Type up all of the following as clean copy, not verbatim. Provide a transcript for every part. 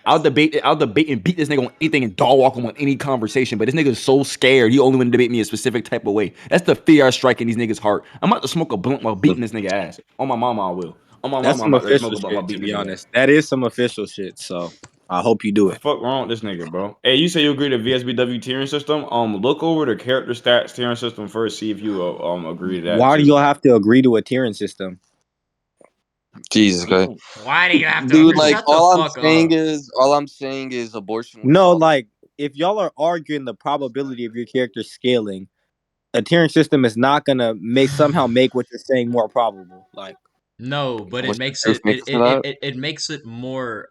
I'll debate and beat this nigga on anything and dog walk him on any conversation. But this nigga's so scared. He only want to debate me a specific type of way. That's the fear I strike in these niggas' heart. I'm about to smoke a blunt while beating this nigga ass. On my mama, I will. On my That's mama, I'm some about to smoke official a blunt while shit, to beating be this nigga ass. honest. That is some official shit. So I hope you do The it. fuck wrong with this nigga, bro? Hey, you say you agree to VSBW tiering system? Look over the character stats tiering system first. See if you agree to that Why do too. y'all have to agree to a tiering system? Jesus Christ, Why do you have to dude. agree? Like Shut the fuck up. all I'm saying is abortion would No, solve. like if y'all are arguing the probability of your character scaling, a tiering system is not gonna somehow make what you're saying more probable. Like No, but it What's the makes proof it mix for that? it makes it more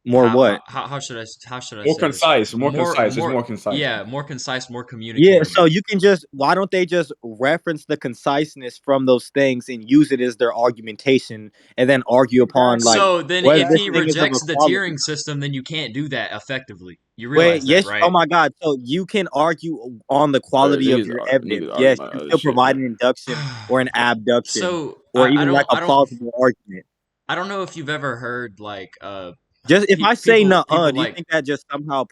more what? how should I More say this? concise, more concise. It's More more concise. yeah, more concise, more Yeah, so communicatable. you can just why don't they just reference the conciseness from those things and use it as their argumentation and then argue upon like Exactly. So then whether if this he thing is of Exactly. rejects the equality. tiering system, then you can't do that effectively. You Wait, realize that, yes, oh right? my God. So you can argue on the Bro, quality of your evidence. niggas arguing Yes, about you can other still shit, provide bro. an induction or an abduction So or even like a I don't plausible argument. I don't know if you've ever heard like Just if I say people do you like think that just somehow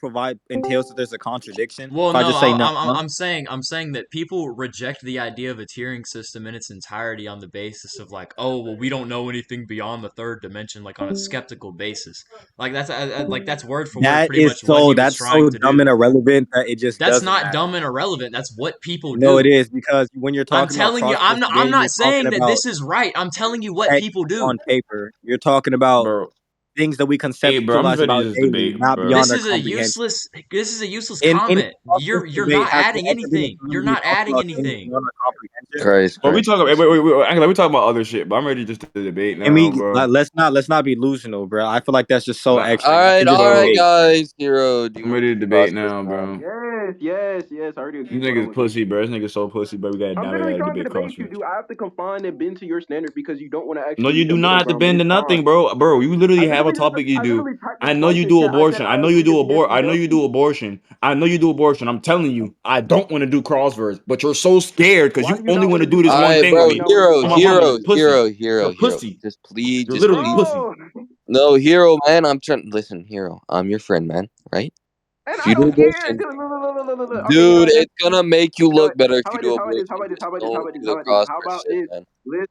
entails that there's a contradiction? well If I no just say I'm saying that people reject the idea of a tiering system in its entirety on the basis of like, oh well, we don't know anything beyond the third dimension, like on a skeptical basis. Like that's word for word pretty much what he was that's trying so to dumb do. and irrelevant that it just That's doesn't not matter. dumb and irrelevant. That's what people No, it do. is because when you're I'm talking about telling you, cross versus I'm game, not you're talking saying that about this is right. I'm telling you what text people do. on paper. You're talking about Bro, things that we hey, bro, I'm just conceptualize ready to about just daily, debate, not bro. beyond our comprehension. This is a useless In any comment. cross versus You're debate not has adding been a anything. time You're when we not talked adding about things anything. beyond our comprehension. Christ, But we Christ, talk. Christ. Like we talk about other shit. But I'm ready just to debate And now, bro. let's not be delusional, bro. I feel like that's just so Nah, extreme. I can just All right, bro, debate. guys. Hero, do you I'm want to ready to do debate cross versus now, man? bro. Yes. I already These agreed what I niggas want to do. pussy, bro. This nigga so pussy, bro. We I'm gotta literally trying to debate debate you, crossfit. dude. I have to confine and bend to your standard because you don't want to No, actually you meet a do middle not have to ground, but bend to it's nothing, fine. bro. Bro, you literally have a topic you I do. literally typed I this know blank you in do chat. I said abortion. I agree to I know you VSBW. do abortion. I know you do abortion. I'm telling you, I don't want to do crosswords, but you're so scared because Why you do you only not want want to to do do this All one right, thing crosswords? with Why do bro. you me. not want to do Hero, On my mama, you're hero, crosswords? pussy. hero, You're hero, hero. pussy. Just please, You're just literally please. pussy. Bro, No, hero, man. I'm trying. Listen, hero. I'm your friend, man. Right? and If I you do don't care, abortion, dude. Look. Okay, you know dude, what? it's gonna make you You know look what? better if How you about do this? abortion. Just don't do the How crossword about shit, this? man. Listen,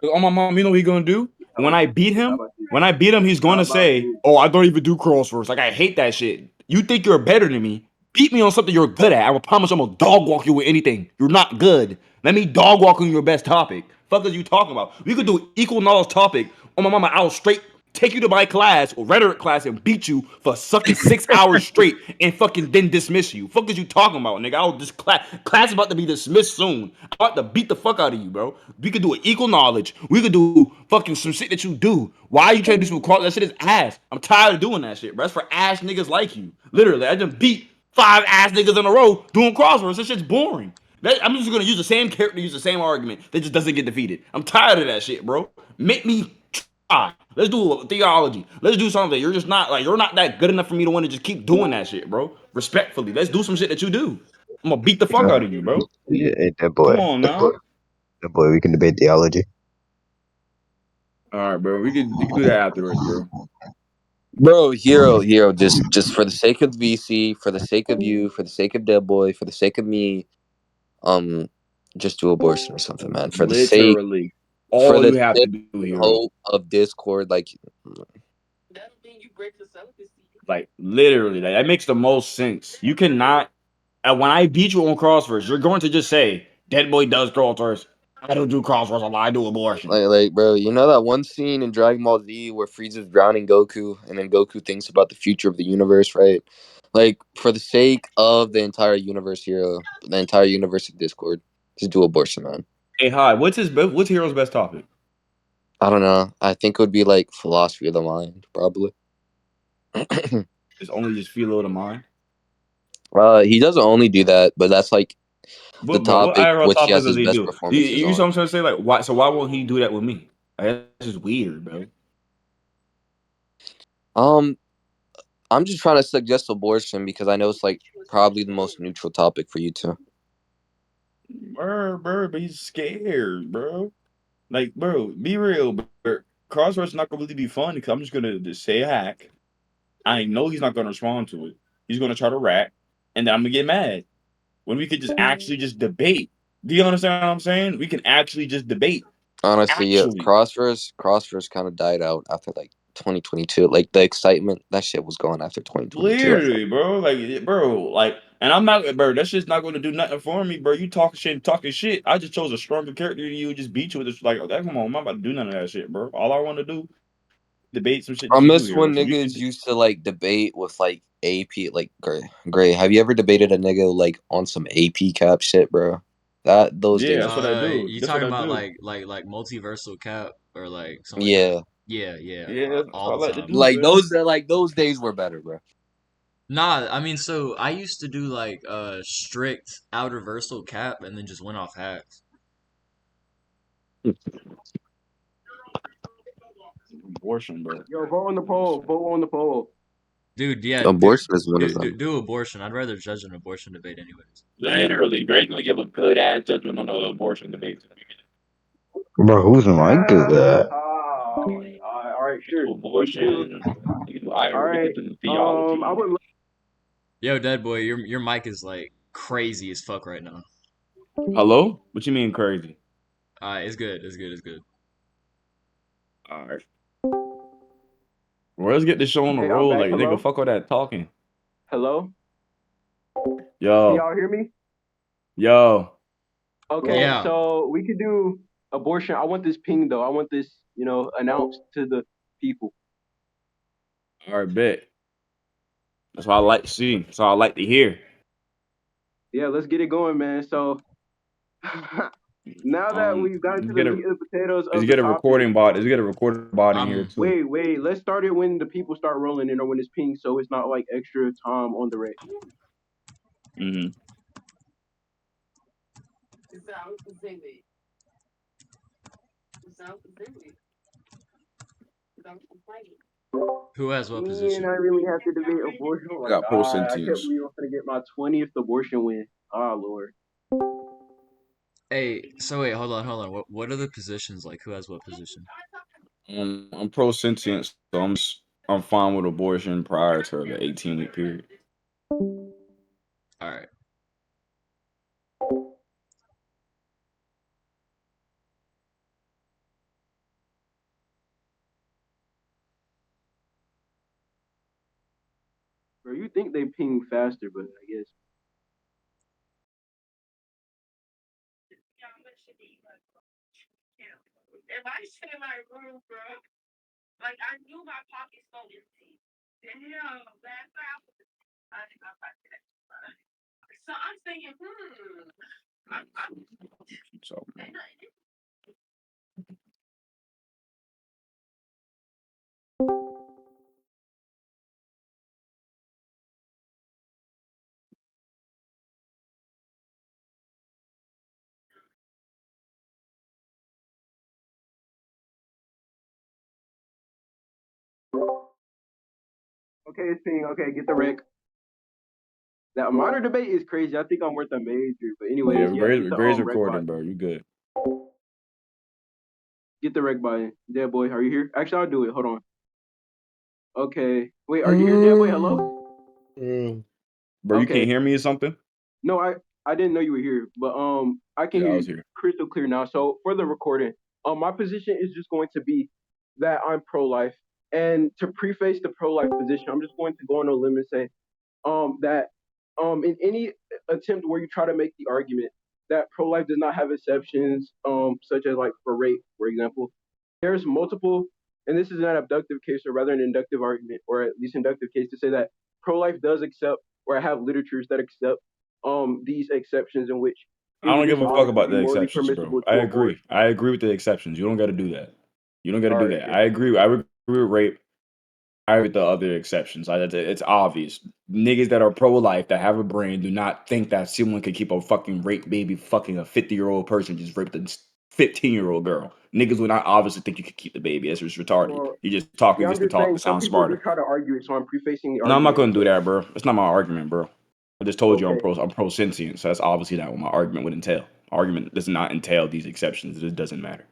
Cause on my mom, you know what he gonna do? how When about I this? beat How him, about this? he's How gonna about say, this? "Oh, I don't even do crosswords. Like I hate that shit. You think you're better than me? Beat me on something you're good at. I will promise I'm gonna dog walk you with anything. You're not good. Let me dog walk on your best topic. Fuck is you talking about? We could do equal knowledge topic. On my mama, I'll straight take you to my class or rhetoric class and beat you for sucking 6 hours straight and fucking then dismiss you. Fuck is you talking about, nigga? I'll just class about to be dismissed soon. I'm about to beat the fuck out of you, bro. We could do an equal knowledge. We could do fucking some shit that you do. Why are you trying to do some cross? That shit is ass. I'm tired of doing that shit, bro. That's for ass niggas like you. Literally, I just beat 5 ass niggas in a row doing crosswords. That shit's boring. I'm just gonna use the same character, use the same argument. That just doesn't get defeated. I'm tired of that shit, bro. Make me try. Let's do a theology. Let's do something. You're not that good enough for me to want to just keep doing that shit, bro. Respectfully, let's do some shit that you do. I'm gonna beat the fuck out of you, bro. Yeah, hey, Come on now. that boy, we can debate theology. All right, bro. We can do that afterwards, bro. Bro, hero. Just for the sake of VC, for the sake of you, for the sake of Deadboy, for the sake of me, um, just do abortion or something, man. Literally, For all the you have to sake do, and hero. hope of Discord, Like literally, that makes the most sense. You cannot. When I beat you on crosswords, you're going to just say, "Dead boy does crosswords. I don't do crosswords. I do abortion." bro, you know that one scene in Dragon Ball Z where Frieza's drowning Goku, and then Goku thinks about the future of the universe, right? Like, for the sake of the entire universe, hero, the entire universe of Discord, just do abortion, man. Hey, hi. What's hero's best topic? I don't know. I think it would be like philosophy of the mind, probably. It's only just feel of the mind. He doesn't only do that, but that's like the What topic IRL which he topics has does his he best do? You, performances you know what on. I'm trying to say? Like, why? So why won't he do that with me? Like, that's just weird, bro. Um, I'm just trying to suggest abortion because I know it's like probably the most neutral topic for you two. Bro, but he's scared, bro. Like, bro, be real, bro. Crossroads not gonna really be fun because I'm just gonna just say a hack. I know he's not gonna respond to it. He's gonna try to rat, and then I'm gonna get mad. When we could just actually just debate. Do you understand what I'm saying? We can actually just debate. Honestly, yeah, Actually. Crossverse kind of died out after like 2022. Like the excitement, that shit was gone after 2022. Literally, bro. And I'm not, bro. That shit's not going to do nothing for me, bro. You talking shit. I just chose a stronger character than you. Just beat you with this. Like, okay, come on, I'm not about to do none of that shit, bro. All I want to do, debate some shit I that you do miss here, bro. when So you niggas can, used to like debate with like AP, like Gray. Have you ever debated a nigga like on some AP cap shit, bro? Those yeah, days that's are what I do. You That's what talking I about do. like multiversal cap or like something like that? yeah, Yeah, yeah, Yeah, that's all what I the like to time. do, like man. those days were better, bro. Nah, I mean, so I used to do like strict outer versal cap and then just went off hacks. Abortion, bro. Yo, vote on the poll. Vote on the poll. Dude, yeah, Abortion is one of them. do abortion. I'd rather judge an abortion debate anyways. Literally, Greg gonna give a good ass judgment on the abortion debate. Bro, whose mic is that? All right, sure. Abortion. All right. I would. Yo, Deadboy, your mic is like crazy as fuck right now. Hello? What you mean crazy? It's good, it's good, it's good. All right. Well, let's get this show on the Okay, I'm road. back. Like, nigga, Hello. fuck all that talking. Hello. Can Yo, y'all hear me? yo. Okay, Yeah. so we could do abortion. I want this ping though. I want this, announced to the people. All right, bet. That's what I like to see. That's all I like to hear. Yeah, let's get it going, man. So now that we've gotten to Let's the get a meat and potatoes let's of the get a topic, recording bot. Let's get a recording bot in here I'm too. wait. Let's start it when the people start rolling in or when it's pinged, so it's not like extra time on the rec. Mm-hmm. who has what And position? I really have to debate abortion. Oh I my got post god, I can't sentience. believe I'm gonna get my 20th abortion win. Ah, Lord. Hey, so wait, hold on. What are the positions like? Who has what position? I'm pro sentience, so I'm fine with abortion prior to the 18-week period. All right. Bro, you think they ping faster, but I guess. So, Okay, it's ping. Okay, get the rec. That minor debate is crazy. I think I'm worth a major. But anyways, yeah, yeah, get the Gray's rec bot. recording, bro. You good? Get the rec bot in. Dead boy, are you here? Actually, I'll do it. Hold on. Okay. Wait, are you here, Dead boy? Hello? Bro, you can't Okay. hear me or something? No, I didn't know you were here, but I can Yeah, hear I you was here. crystal clear now. So for the recording, my position is just going to be that I'm pro-life. And to preface the pro-life position, I'm just going to go on a limb and say that in any attempt where you try to make the argument that pro-life does not have exceptions, such as like for rape, for example, there's multiple, and this is an abductive case or rather an inductive argument, or at least inductive case to say that pro-life does accept or have literatures that accept these exceptions in which it I would don't give just a fuck obviously about be the morally exceptions, bro. permissible I to abort. agree. I agree with the exceptions. You don't got to do that. You don't got to All do right, that. sure. I agree. I agree with rape. I agree with the other exceptions. It's obvious. Niggas that are pro-life that have a brain do not think that someone could keep a fucking rape baby fucking a 50-year-old person just raped a 15-year-old girl. Niggas would not obviously think you could keep the baby. That's just retarded. Well, You're just talking yeah, just I'm to just talk saying to some sound people do smarter. try to argue it, so I'm prefacing the No, I'm not argument. going to do that, bro. That's not my argument, bro. I just told you Okay. I'm pro sentient, so that's obviously not what my argument would entail. Argument does not entail these exceptions. It just doesn't matter.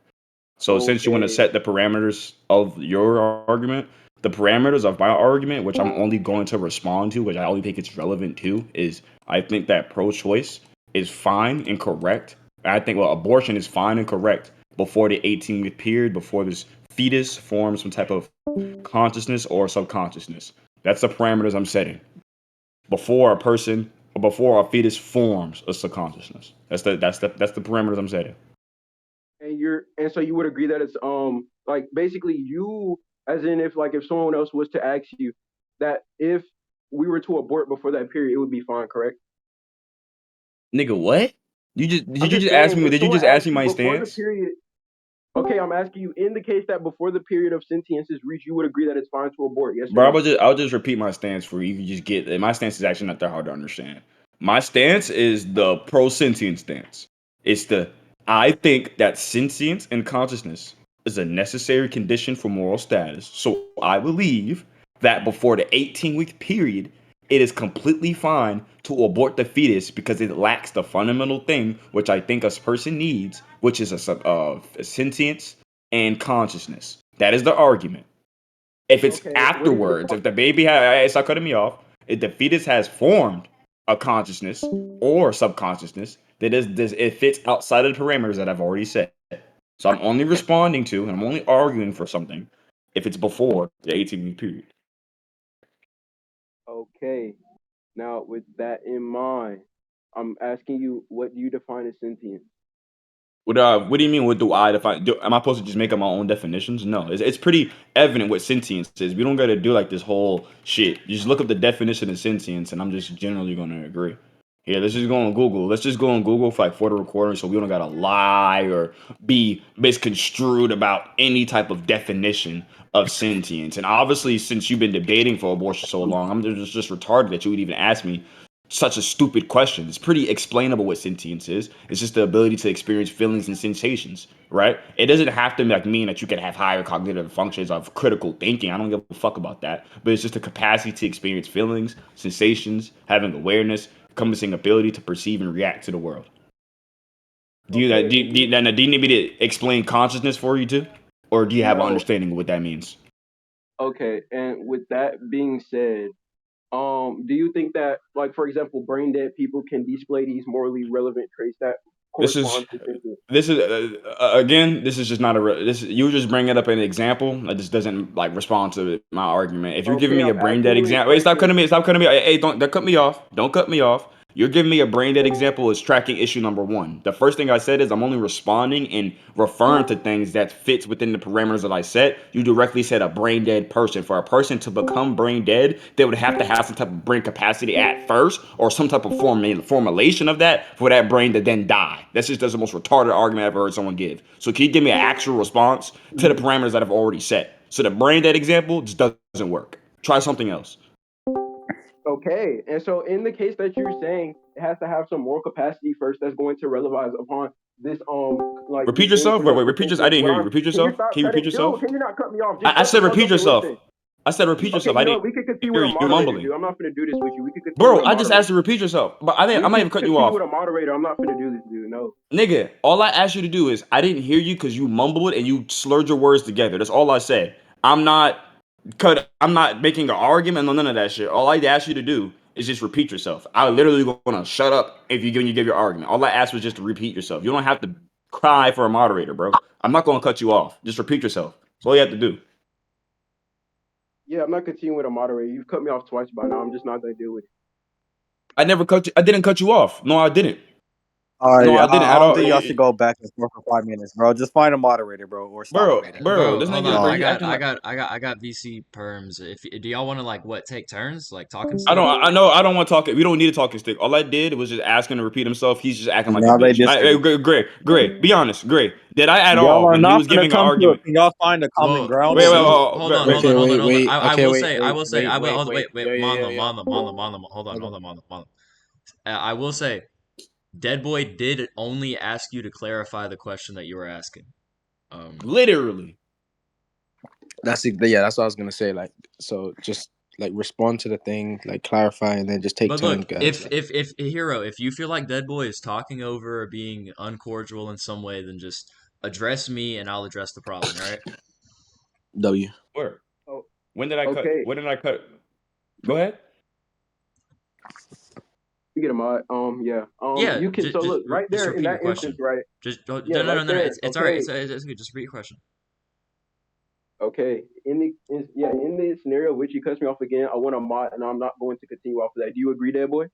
So since you want to Okay. set the parameters of your argument, the parameters of my argument, which I'm only going to respond to, which I only think it's relevant to, is I think that pro-choice is fine and correct. I think well, abortion is fine and correct before the 18-week period, before this fetus forms some type of consciousness or subconsciousness. That's the parameters I'm setting before a person or before a fetus forms a subconsciousness. That's the parameters I'm setting. And so you would agree that it's like basically you, as in if like if someone else was to ask you that if we were to abort before that period, it would be fine, correct? Nigga, what? You just did I'm you just just ask saying me? if Did you someone just ask asked me you my before the stance, period. Okay, I'm asking you in the case that before the period of sentience is reached, you would agree that it's fine to abort, yes or bro? no? I'll just repeat my stance for you. You can just get it. My stance is actually not that hard to understand. My stance is the pro sentient stance. It's the I think that sentience and consciousness is a necessary condition for moral status. So I believe that before the 18-week period, it is completely fine to abort the fetus because it lacks the fundamental thing which I think a person needs, which is a sentience and consciousness. That is the argument. If it's Okay, what is your afterwards, if the baby has, stop cutting me off, if the fetus has formed a consciousness or subconsciousness, that is this it fits outside of the parameters that I've already said. So I'm only responding to and I'm only arguing for something if it's before the 18-week period. okay? Now with that in mind, I'm asking you what do you define as sentience? What do you mean? What do I define? Am I supposed to just make up my own definitions? No, it's pretty evident what sentience is. We don't got to do like this whole shit. You just look up the definition of sentience, and I'm just generally going to agree. Yeah, let's just go on Google. Let's just go on Google for the recording, so we don't gotta lie or be misconstrued about any type of definition of sentience. And obviously, since you've been debating for abortion so long, I'm just retarded that you would even ask me such a stupid question. It's pretty explainable what sentience is. It's just the ability to experience feelings and sensations, right? It doesn't have to like mean that you can have higher cognitive functions of critical thinking. I don't give a fuck about that. But it's just the capacity to experience feelings, sensations, having awareness, encompassing ability to perceive and react to the world. Okay, and Do you need me to explain consciousness for you too, or do you have an no, understanding of what that means? okay, and with that being said, do you think that, like, for example, brain dead people can display these morally relevant traits that This is correspond to sentience? this is again. This is just not a. This you just bring it up an example. That just doesn't like respond to my argument. If you're giving Okay, me a I'm brain asking dead you a example, wait, stop question. cutting me. Stop cutting me. Hey, don't cut me off. Don't cut me off. You're giving me a brain dead example is tracking issue number one. The first thing I said is I'm only responding and referring to things that fits within the parameters that I set. You directly said a brain dead person. For a person to become brain dead, they would have to have some type of brain capacity at first, or some type of formulation of that for that brain to then die. That's the most retarded argument I've ever heard someone give. So can you give me an actual response to the parameters that I've already set? So the brain dead example just doesn't work. Try something else. Okay, and so in the case that you're saying it has to have some moral capacity first, that's going to relevise upon this like Repeat this yourself. increment Wait, of repeat yourself. I sentience. didn't What hear you. I'm Repeat Can you yourself. stop Can you repeat cutting, yourself? dude? Can you not cut me off? Just I shut the said fuck repeat up and yourself. listen. I said repeat Okay, yourself. I you know didn't what? We could continue with hear a you. You're moderator, mumbling. dude. I'm not gonna do this with you. We could continue with Bro, a I just asked moderator. you to repeat yourself. But I We might could have cut you continue off. with a moderator. I'm not gonna do this, dude. No. Nigga, all I asked you to do is I didn't hear you because you mumbled and you slurred your words together. That's all I said. I'm not making an argument on none of that shit. All I asked you to do is just repeat yourself. I literally gonna shut up if you give your argument. All I asked was just to repeat yourself. You don't have to cry for a moderator, bro. I'm not gonna cut you off. Just repeat yourself. That's all you have to do. Yeah, I'm not continuing with a moderator. You've cut me off twice by now. I'm just not gonna deal with it. I never cut you. I didn't cut you off. No, I didn't. All No, right, I didn't I at don't all. think y'all should go back and forth for 5 minutes, bro. Just find a moderator, bro, or stop debating. Bro, Bro, this hold nigga, on. bro, No. he acting like I got VC perms. If do y'all want to like what take turns like talking I still? don't. I know. I don't want to talk. We don't need a talking stick. All I did was just ask him to repeat himself. He's just acting like a Now they bitch. disagree. Gray. Be honest, Gray. Did I at Y'all all are when he not was gonna giving an come to it. argument? Can y'all find a common Well, ground Wait, soon? hold on, Okay, wait, wait. I Okay, will wait, say, wait, wait, wait, wait, wait. wait, Yo, yo, yo, yo. Hold on. Manda. I will say, Deadboy did only ask you to clarify the question that you were asking. Literally. Yeah, that's what I was gonna say. Like, so just like respond to the thing, like clarify, and then just take But turns, look, guys. Like, if Hero, if you feel like Deadboy is talking over or being uncordial in some way, then just address me and I'll address the problem. All right. W. Where? Oh, When did I cut? okay. When did I cut? Go ahead. You get a mod. Yeah. Yeah. You can. So look, right Just there in repeat your that instance, question. right? Just Yeah, no. right there. It's all right. Okay. It's good. Just repeat your question. Okay. In the scenario which he cuts me off again, I want a mod, and I'm not going to continue off of that. Do you agree, Deadboy?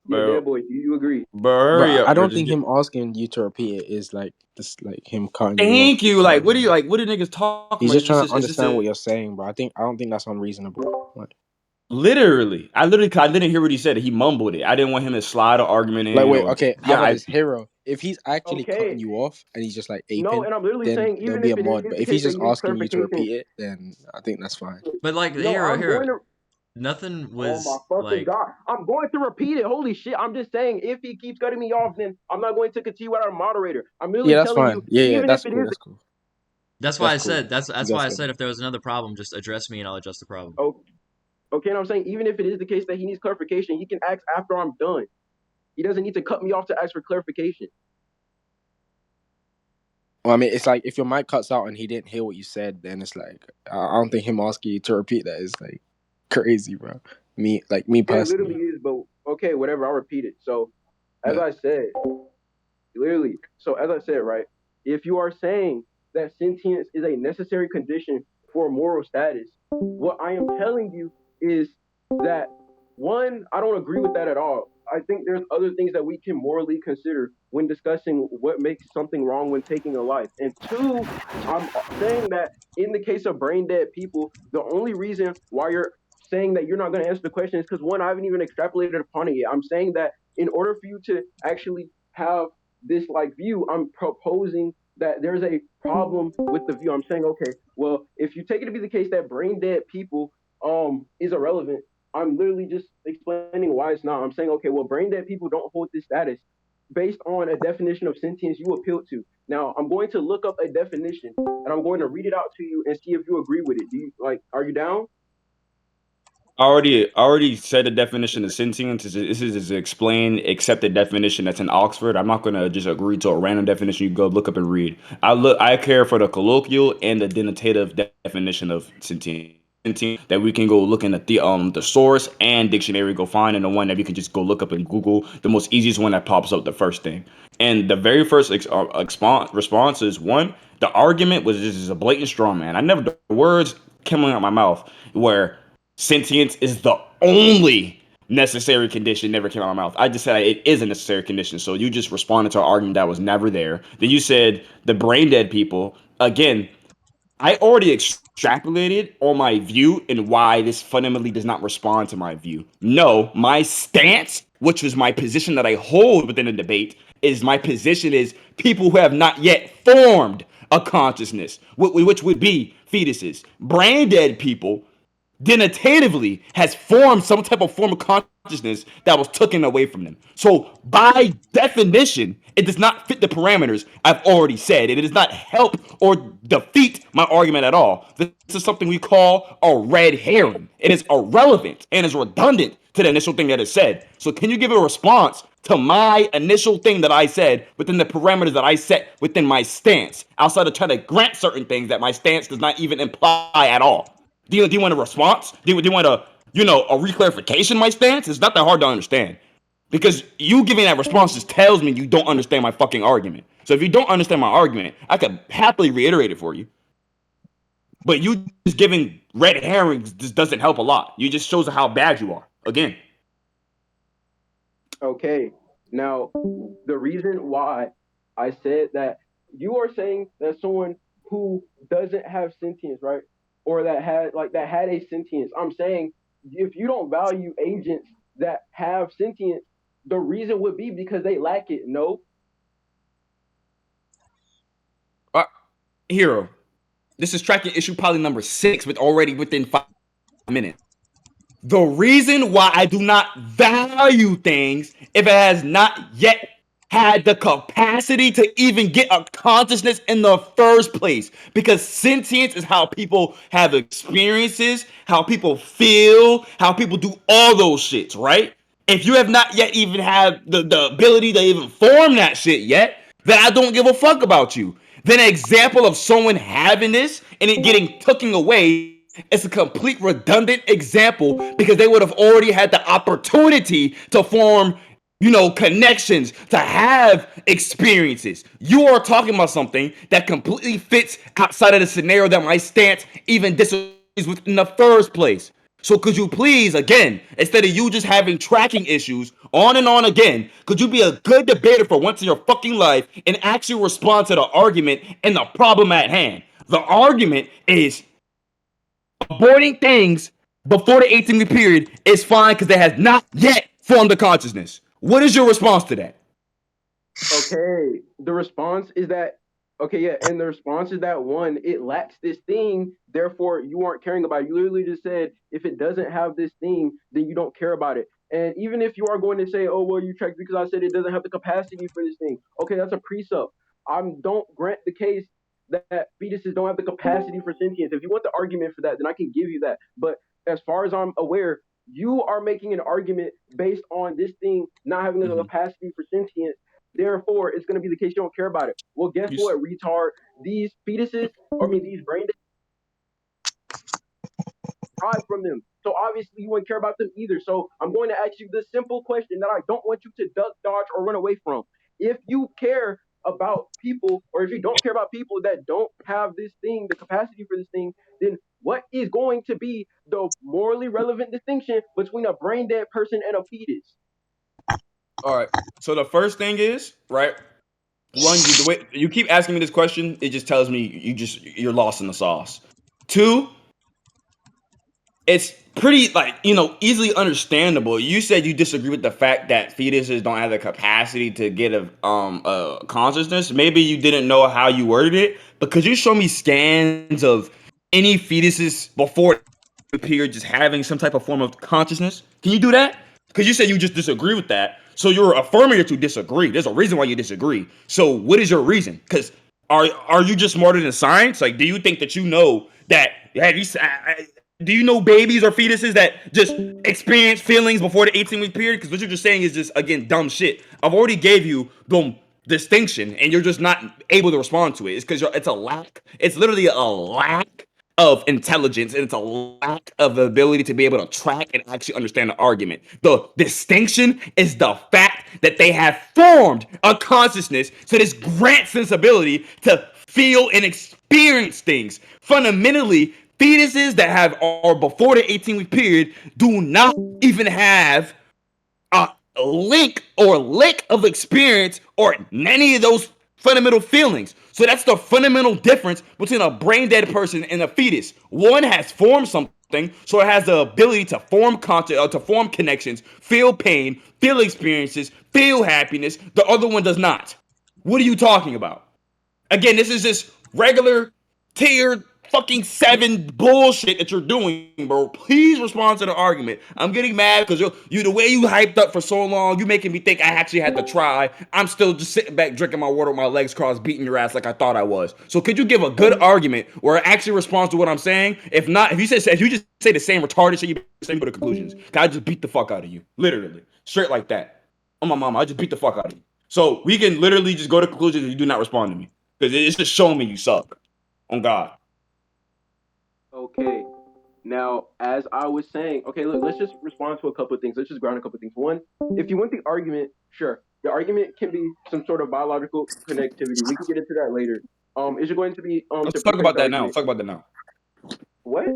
Yeah, Bro, Deadboy. Do you agree? hurry But up, I bro. don't think him asking you to repeat it is like this, like him cutting you off. Thank you. Like, what are you like? What are niggas talking He's about? just trying to It's just understand what you're saying, bro. I don't think that's unreasonable. literally. I didn't hear what he said. He mumbled it. I didn't want him to slide an argument in. Like, wait, okay. How Yeah, about this, Hero? If he's actually Okay. cutting you off and he's just like No, aping, and I'm literally then saying there'll even be if a it mod. is But the if he's case that just he needs asking you to clarification, repeat it, then I think that's fine. But like no, hero, I'm going to. nothing Oh my was fucking like. god! I'm going to repeat it. Holy shit! I'm just saying, if he keeps cutting me off, then I'm not going to continue without a moderator. I'm Yeah, literally that's telling fine. you, Yeah, even if that's it cool. is That's cool. That's why That's I cool. said You that's guys why I can. said if there was another problem, just address me and I'll address the problem. oh, okay, and I'm saying even if it is the case that he needs clarification, he can ask after I'm done. He doesn't need to cut me off to ask for clarification. Well, I mean, it's like if your mic cuts out and he didn't hear what you said, then it's like I don't think him asking you to repeat that is like crazy, bro. Me Yeah, it literally personally. is, but okay, whatever. I'll repeat it. So, as But I said, literally. So as I said, right, if you are saying that sentience is a necessary condition for moral status, what I am telling you is that one, I don't agree with that at all. I think there's other things that we can morally consider when discussing what makes something wrong when taking a life. And two, I'm saying that in the case of brain dead people, the only reason why you're saying that you're not going to answer the question is because one, I haven't even extrapolated upon it yet. I'm saying that in order for you to actually have this like view, I'm proposing that there's a problem with the view. I'm saying, okay, well, if you take it to be the case that brain dead people is irrelevant, I'm literally just explaining why it's not. I'm saying, okay, well, brain dead people don't hold this status based on a definition of sentience you appeal to. Now, I'm going to look up a definition and I'm going to read it out to you and see if you agree with it. Do you like? Are you down? I already said the definition of sentience. This is an explained, accepted definition that's in Oxford. I'm not gonna just agree to a random definition. You go look up and read. I care for the colloquial and the denotative definition of sentience. That we can go look in the source and dictionary, go find, and the one that we can just go look up in Google. The most easiest one that pops up, the first thing. And the very first response is one. The argument was this is a blatant straw man. I never the words coming out my mouth where sentience is the only necessary condition never came out of my mouth. I just said it is a necessary condition. So you just responded to an argument that was never there. Then you said the brain dead people. Again, I already extrapolated on my view and why this fundamentally does not respond to my view. No, my stance, which was my position that I hold within a debate, is my position is people who have not yet formed a consciousness, which would be fetuses. Brain dead people denotatively has formed some type of form of consciousness that was taken away from them. So by definition, it does not fit the parameters I've already said. It does not help or defeat my argument at all. This is something we call a red herring. It is irrelevant and is redundant to the initial thing that is said. So can you give a response to my initial thing that I said within the parameters that I set within my stance, outside of trying to grant certain things that my stance does not even imply at all? Do you want a response? Do you want a reclarification of my stance? It's not that hard to understand. Because you giving that response just tells me you don't understand my fucking argument. So if you don't understand my argument, I could happily reiterate it for you. But you just giving red herrings just doesn't help a lot. You just shows how bad you are. Again. Okay. Now, the reason why I said that you are saying that someone who doesn't have sentience, right? Or that had a sentience. I'm saying if you don't value agents that have sentience, the reason would be because they lack it. No. Uh, Hero, this is tracking issue probably number 6, with already within 5 minutes. The reason why I do not value things if it has not yet had the capacity to even get a consciousness in the first place. Because sentience is how people have experiences, how people feel, how people do all those shits, right? If you have not yet even had the ability to even form that shit yet, then I don't give a fuck about you. Then an example of someone having this and it getting taken away is a complete redundant example because they would have already had the opportunity to form, connections, to have experiences. You are talking about something that completely fits outside of the scenario that my stance even disagrees with in the first place. So could you please, again, instead of you just having tracking issues on and on again, could you be a good debater for once in your fucking life and actually respond to the argument and the problem at hand? The argument is avoiding things before the 18-week period is fine because it has not yet formed a consciousness. What is your response to that? Okay, the response is that okay, yeah, and the response is that one, it lacks this thing, therefore you aren't caring about it. You literally just said if it doesn't have this thing, then you don't care about it. And even if you are going to say, oh well, you checked because I said it doesn't have the capacity for this thing. Okay, that's a precept. I don't grant the case that fetuses don't have the capacity for sentience. If you want the argument for that, then I can give you that. But as far as I'm aware, you are making an argument based on this thing not having the Mm-hmm. capacity for sentience. Therefore, it's going to be the case you don't care about it. Well, guess You, what, retard? These fetuses, these brain derived from them. So obviously you wouldn't care about them either. So I'm going to ask you this simple question that I don't want you to duck, dodge, or run away from. If you care about people, or if you don't care about people that don't have this thing, the capacity for this thing, then what is going to be the morally relevant distinction between a brain dead person and a fetus? all right. So the first thing is, right, one, the way you keep asking me this question, it just tells me you're lost in the sauce. Two, it's pretty like easily understandable. You said you disagree with the fact that fetuses don't have the capacity to get a consciousness. Maybe you didn't know how you worded it, but could you show me scans of any fetuses before the period just having some type of form of consciousness? Can you do that? Because you said you just disagree with that, so you're affirming that you disagree. There's a reason why you disagree. So what is your reason? Because are you just smarter than science? Like, do you think that you know that? Have you? Do you know babies or fetuses that just experience feelings before the 18-week period? Because what you're just saying is just again dumb shit. I've already gave you the distinction, and you're just not able to respond to it. It's because it's a lack. It's literally a lack of intelligence, and it's a lack of the ability to be able to track and actually understand the argument. The distinction is the fact that they have formed a consciousness, so this grants this ability to feel and experience things. Fundamentally, fetuses that have are before the 18-week period do not even have a link or lick of experience or any of those fundamental feelings. So that's the fundamental difference between a brain dead person and a fetus. One has formed something, so it has the ability to form content, to form connections, feel pain, feel experiences, feel happiness. The other one does not. What are you talking about? Again, this is just regular tier fucking seven bullshit that you're doing, bro. Please respond to the argument. I'm getting mad because you the way you hyped up for so long, you making me think I actually had to try. I'm still just sitting back drinking my water with my legs crossed, beating your ass like I thought I was. So could you give a good argument where it actually responds to what I'm saying? If not, if you just say the same retarded shit, you say go to conclusions. I just beat the fuck out of you, literally, straight like that. Oh my mama, I just beat the fuck out of you. So we can literally just go to conclusions if you do not respond to me. Because it's just showing me you suck. On God. Okay. Now, as I was saying, okay, look, let's just respond to a couple of things. Let's just ground a couple of things. One, if you want the argument, sure. The argument can be some sort of biological connectivity. We can get into that later. Is it going to be to Let's talk preface about the that now. Let's argument? talk about that now. What?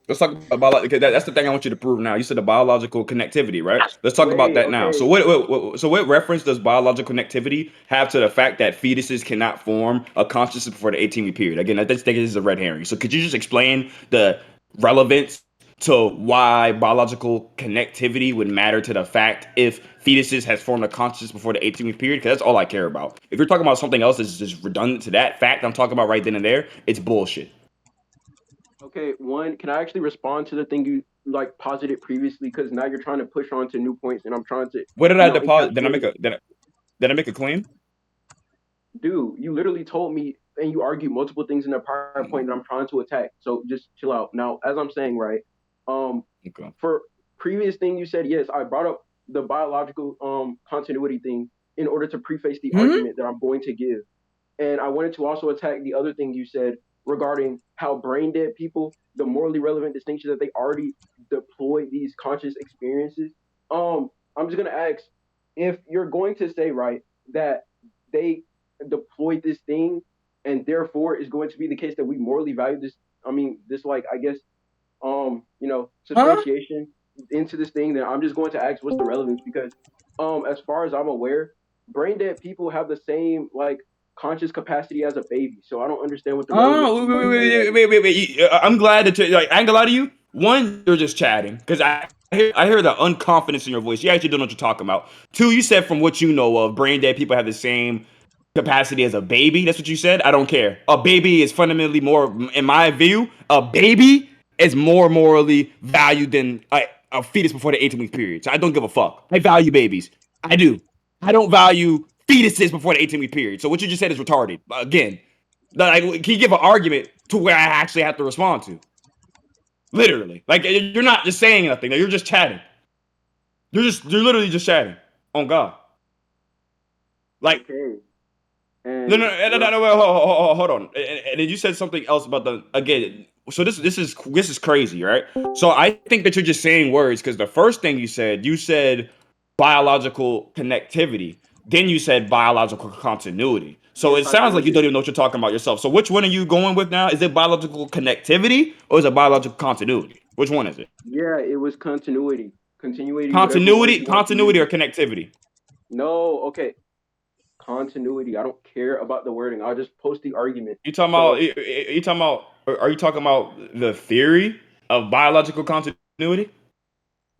Let's talk about because that's the thing I want you to prove now. You said the biological connectivity, right? Let's talk about Wait, that now. So okay. what reference does biological connectivity have to the fact that fetuses cannot form a consciousness before the 18-week period? Again, I just think this is a red herring. So could you just explain the relevance to why biological connectivity would matter to the fact if fetuses has formed a consciousness before the 18-week period? Because that's all I care about. If you're talking about something else that's just redundant to that fact I'm talking about right then and there, it's bullshit. Okay, one, can I actually respond to the thing you like posited previously? Because now you're trying to push on to new points and I'm trying to, What did I deposit? Did I make encapsulate. a did I make a claim? Dude, you literally told me and you argued multiple things in the PowerPoint that I'm trying to attack. So just chill out. Now, as I'm saying, right, um, Okay. for previous thing you said, yes, I brought up the biological continuity thing in order to preface the Hmm? argument that I'm going to give. And I wanted to also attack the other thing you said regarding how brain dead people, the morally relevant distinction that they already deploy these conscious experiences. I'm just gonna ask if you're going to say right that they deployed this thing and therefore is going to be the case that we morally value this. I mean, this like I guess Huh? substantiation into this thing, then I'm just going to ask what's the relevance because as far as I'm aware, brain dead people have the same like conscious capacity as a baby. So I don't understand what the relevance Oh, of wait, you wait, saying that wait, is. wait, wait, wait. I'm glad that you like. I ain't gonna lie to you. One, you're just chatting because I hear the unconfidence in your voice. You actually don't know what you're talking about. Two, you said from what you know of, brain dead people have the same capacity as a baby. That's what you said. I don't care. A baby is fundamentally more, in my view, a baby is more morally valued than a fetus before the 18-week period. So I don't give a fuck. I value babies. I do. I don't value fetuses before the 18-week period. So what you just said is retarded. Again, like, can you give an argument to where I actually have to respond to? Literally, like you're not just saying nothing. You're just chatting. You're literally just chatting. On God, like Okay. no, And no, no, no, what I, no, wait, hold on. And then you said something else about the again. So this is crazy, right? So I think that you're just saying words because the first thing you said biological connectivity. Then you said biological continuity. So yes, it I sounds like you did. don't even know what you're talking about yourself. So which one are you going with now? Is it biological connectivity or is it biological continuity? Which one is it? Yeah, it was continuity. Continuity, whatever word Continuity, you want to continuity, or use. connectivity? No, okay. Continuity. I don't care about the wording. I'll just post the argument. You talking about? So, You talking about? Are you talking about the theory of biological continuity?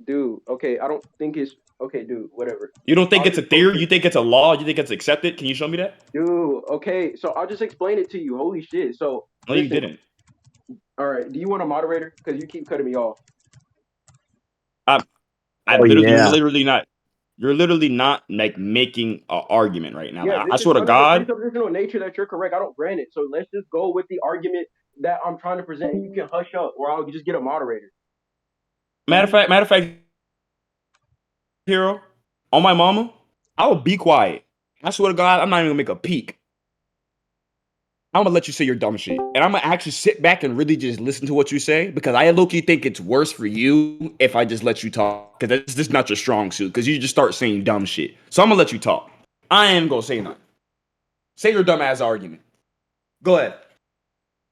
dude, okay, I don't think it's okay, dude, whatever. You don't think I'll it's a just post theory? it. You think it's a law? You think it's accepted? Can you show me that? Dude, okay, so I'll just explain it to you. Holy shit. So, No, you listen, didn't. all right, do you want a moderator? Because you keep cutting me off. I, I Oh literally, you're yeah. literally not. You're literally not like making an argument right now. Yeah, Like, I this is swear to under the God. presuppositional nature that you're correct. I don't grant it. So let's just go with the argument that I'm trying to present, and you can hush up, or I'll just get a moderator. Matter of fact, hero, on my mama, I will be quiet. I swear to God, I'm not even gonna make a peek. I'm gonna let you say your dumb shit, and I'm gonna actually sit back and really just listen to what you say because I low-key think it's worse for you if I just let you talk because that's just not your strong suit because you just start saying dumb shit. So I'm gonna let you talk. I ain't gonna say nothing. Say your dumb ass argument. Go ahead.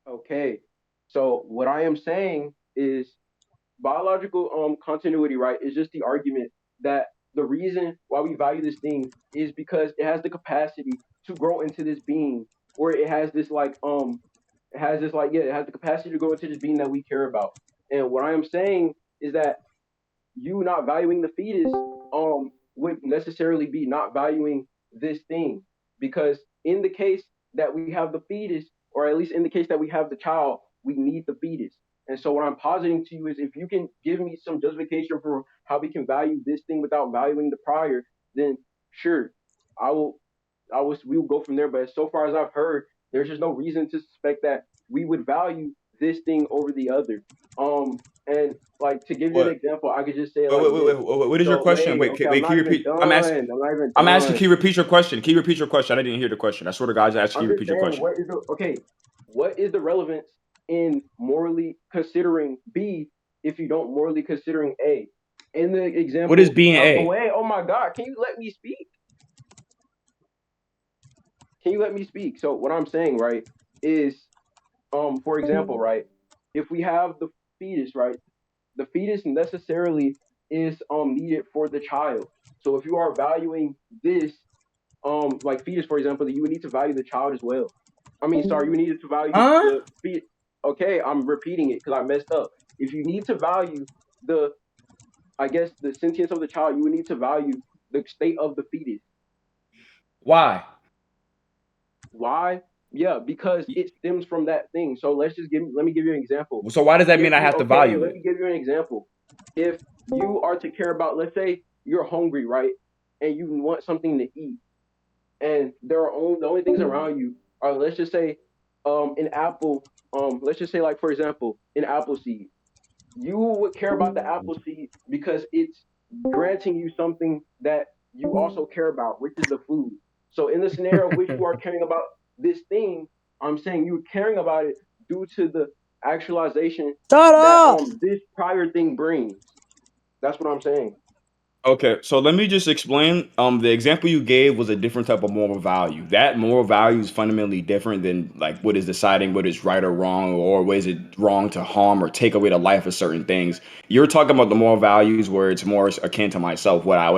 Okay. So what I am saying is biological continuity, right, is just the argument that the reason why we value this thing is because it has the capacity to grow into this being, or it has the capacity to grow into this being that we care about. And what I am saying is that you not valuing the fetus would necessarily be not valuing this thing because in the case that we have the fetus or at least in the case that we have the child we need the fetus. And so what I'm positing to you is if you can give me some justification for how we can value this thing without valuing the prior, then sure, i will we will go from there. But so far as I've heard, there's just no reason to suspect that we would value this thing over the other. And like to give you an What? example, I could just say it Wait, like wait, wait, this. wait, wait. What is your So question? wait, Wait, okay, I'm wait. Can not you even repeat? done. I'm not even I'm asking. done. Can you repeat your question? Can you repeat your question? I didn't hear the question. I swear to God, I asked. Can I'm you just repeat your saying, question? what is the relevance in morally considering B if you don't morally considering A? In the What is example being of A? wait, oh my God, can you let me speak? Can you let me speak? So what I'm saying, right, is for example, right, if we have the fetus, right, the fetus necessarily is needed for the child. So if you are valuing this like fetus, for example, you would need to value the child as well. I mean, sorry, you needed to value Huh? the fetus. Okay, I'm repeating it because I messed up. If you need to value the, I guess, the sentience of the child, you would need to value the state of the fetus. Why? Why? Yeah, because it stems from that thing. So let me give you an example. So why does that If mean I you have to okay, value let it? me give you an example. If you are to care about, let's say you're hungry, right, and you want something to eat, and the only things around you are, let's just say an apple, let's just say like for example an apple seed. You would care about the apple seed because it's granting you something that you also care about, which is the food. So in the scenario of which you are caring about this thing, I'm saying you're caring about it due to the actualization Shut that up. this prior thing brings. That's what I'm saying. Okay, so let me just explain. The example you gave was a different type of moral value. That moral value is fundamentally different than like what is deciding what is right or wrong, or what is it wrong to harm or take away the life of certain things. You're talking about the moral values where it's more akin to myself, what I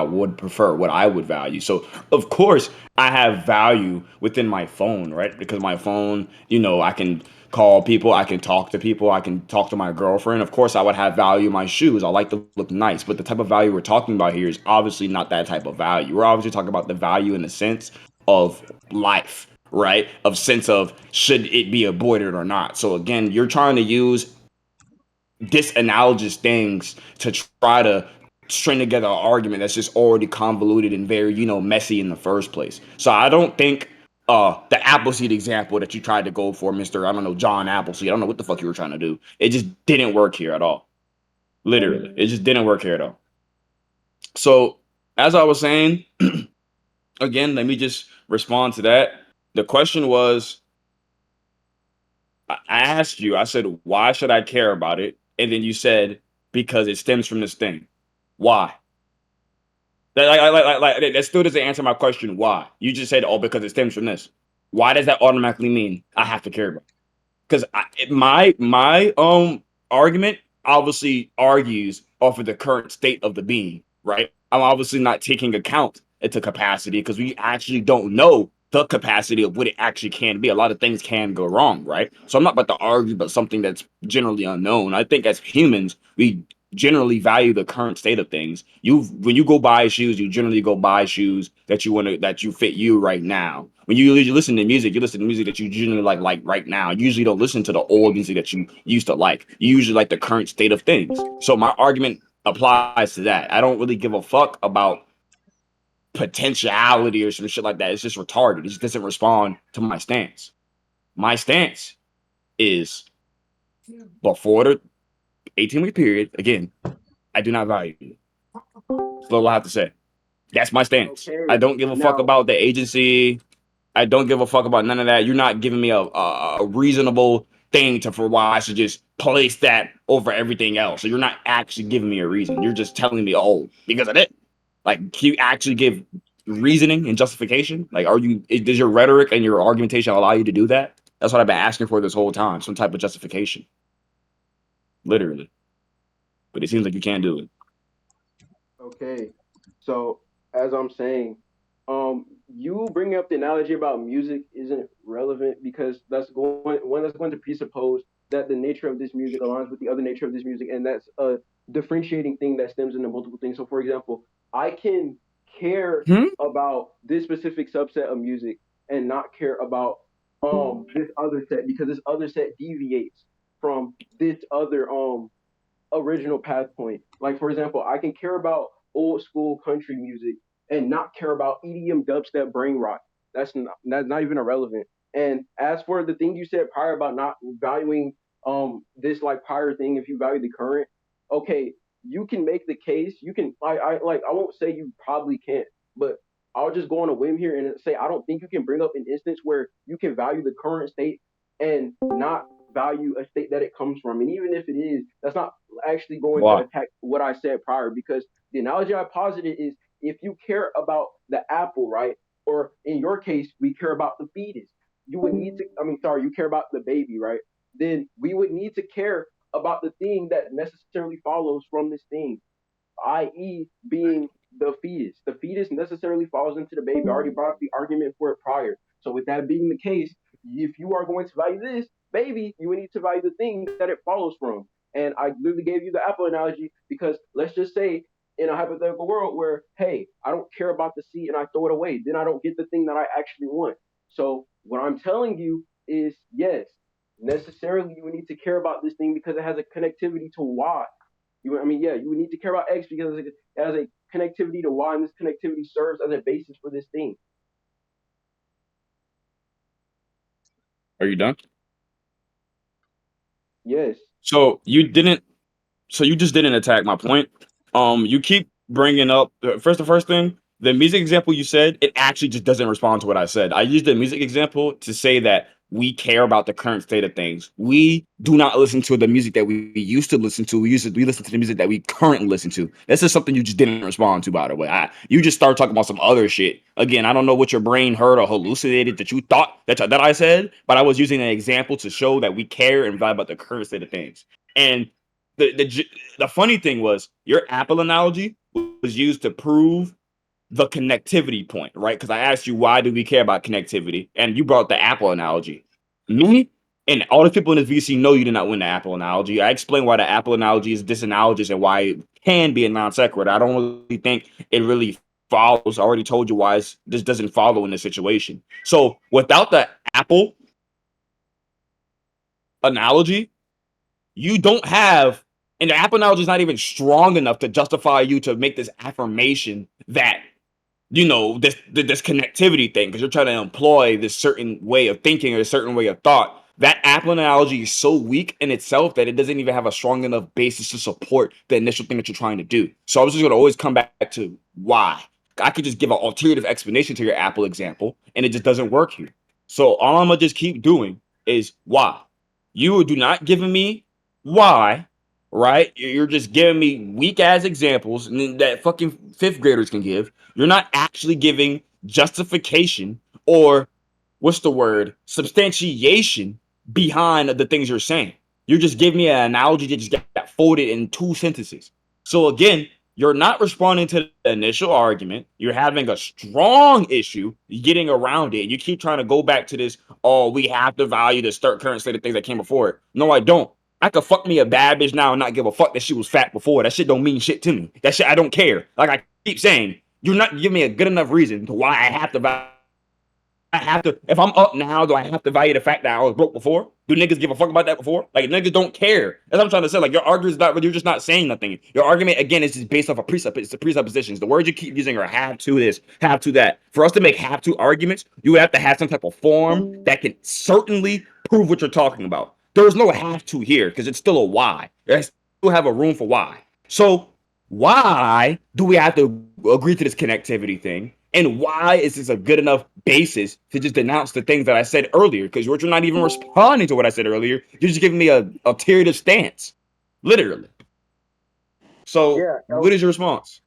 would prefer, what I would value. So of course I have value within my phone, right? Because my phone, I can call people, I can talk to people, I can talk to my girlfriend. Of course, I would have value in my shoes. I like to look nice, but the type of value we're talking about here is obviously not that type of value. We're obviously talking about the value in the sense of life, right? Of sense of should it be avoided or not. So again, you're trying to use disanalogous things to try to string together an argument that's just already convoluted and very, messy in the first place. So I don't think the Appleseed example that you tried to go for, Mr. I don't know, John Appleseed. I don't know what the fuck you were trying to do. It just didn't work here at all. Literally. It just didn't work here at all. So as I was saying, again, let me just respond to that. The question was, I asked you, I said, why should I care about it? And then you said, because it stems from this thing. Why? That still doesn't answer my question. Why? You just said, oh, because it stems from this. Why does that automatically mean I have to care about? Because my argument obviously argues off of the current state of the being, right? I'm obviously not taking account into capacity because we actually don't know the capacity of what it actually can be. A lot of things can go wrong, right? So I'm not about to argue about something that's generally unknown. I think as humans, we generally value the current state of things. When you go buy shoes, you generally go buy shoes that you fit you right now. When you listen to music, you listen to music that you generally like right now. You usually don't listen to the old music that you used to like. You usually like the current state of things. So my argument applies to that. I don't really give a fuck about potentiality or some shit like that. It's just retarded. It just doesn't respond to my stance. My stance is before the 18-week period, again, I do not value it. That's all I have to say. That's my stance. I Okay. don't give a fuck Now, about the agency. I don't give a fuck about none of that. You're not giving me a reasonable thing for why I should just place that over everything else. So you're not actually giving me a reason. You're just telling me, oh, because of it. Like, can you actually give reasoning and justification? Like, does your rhetoric and your argumentation allow you to do that? That's what I've been asking for this whole time. Some type of justification. Literally. But it seems like you can't do it. okay. So as I'm saying, you bringing up the analogy about music isn't relevant because that's going to presuppose that the nature of this music aligns with the other nature of this music, and that's a differentiating thing that stems into multiple things. So, for example, I can care Hmm? about this specific subset of music and not care about this other set because this other set deviates from this other original path point. Like for example, I can care about old school country music and not care about EDM dubstep brain rock. That's not even irrelevant. And as for the thing you said prior about not valuing this like prior thing if you value the current, okay, you can make the case. You can I won't say you probably can't, but I'll just go on a whim here and say I don't think you can bring up an instance where you can value the current state and not value a state that it comes from. And even if it is, that's not actually going to Why? attack what I said prior because the analogy I posited is if you care about the apple, right? Or in your case, we care about the fetus. You would need to, I mean, sorry, you care about the baby, right? Then we would need to care about the thing that necessarily follows from this thing, i.e., being the fetus. The fetus necessarily falls into the baby. I already brought up the argument for it prior. So, with that being the case, if you are going to value this baby, you need to value the thing that it follows from. And I literally gave you the apple analogy because let's just say in a hypothetical world where, hey, I don't care about the seed and I throw it away, then I don't get the thing that I actually want. So, what I'm telling you is yes, necessarily you need to care about this thing because it has a connectivity to Y. I mean, yeah, you would need to care about X because it has a connectivity to Y, and this connectivity serves as a basis for this thing. Are you done? Yes. So you didn't. So you just didn't attack my point. You keep bringing up the first thing, the music example you said, it actually just doesn't respond to what I said. I used the music example to say that we care about the current state of things. We do not listen to the music that we used to listen to. We listen to the music that we currently listen to. This is something you just didn't respond to, by the way. You just started talking about some other shit. Again, I don't know what your brain heard or hallucinated that you thought that I said, but I was using an example to show that we care and vibe about the current state of things. And the funny thing was your Apple analogy was used to prove the connectivity point, right? Because I asked you why do we care about connectivity, and you brought the Apple analogy. Me and all the people in this VC know you did not win the Apple analogy. I explained why the Apple analogy is disanalogous and why it can be a non sequitur. I don't really think it really follows. I already told you why this doesn't follow in this situation. So without the Apple analogy, you don't have, and the Apple analogy is not even strong enough to justify you to make this affirmation that this connectivity thing, because you're trying to employ this certain way of thinking or a certain way of thought. That Apple analogy is so weak in itself that it doesn't even have a strong enough basis to support the initial thing that you're trying to do. So I was just going to always come back to why. I could just give an alternative explanation to your Apple example, and it just doesn't work here. So all I'm gonna just keep doing is why. You do not giving me why, right? You're just giving me weak ass examples that fucking fifth graders can give. You're not actually giving justification or what's the word? Substantiation behind the things you're saying. You're just giving me an analogy that just got folded in two sentences. So again, you're not responding to the initial argument. You're having a strong issue getting around it. You keep trying to go back to this, oh, we have to value the current state of things that came before it. No, I don't. I could fuck me a bad bitch now and not give a fuck that she was fat before. That shit don't mean shit to me. That shit, I don't care. Like I keep saying, you're not giving me a good enough reason to why I have to value. I have to, if I'm up now, do I have to value the fact that I was broke before? Do niggas give a fuck about that before? Like niggas don't care. That's what I'm trying to say. Like your argument is not, you're just not saying nothing. Your argument again is just based off a precept. It's the presuppositions. The words you keep using are have to this, have to that. For us to make have to arguments, you would have to have some type of form that can certainly prove what you're talking about. There's no have to here because it's still a why. I still have a room for why. So why do we have to agree to this connectivity thing? And why is this a good enough basis to just denounce the things that I said earlier? Because you're not even responding to what I said earlier. You're just giving me a alternative stance, literally. So, Yeah. what is your response?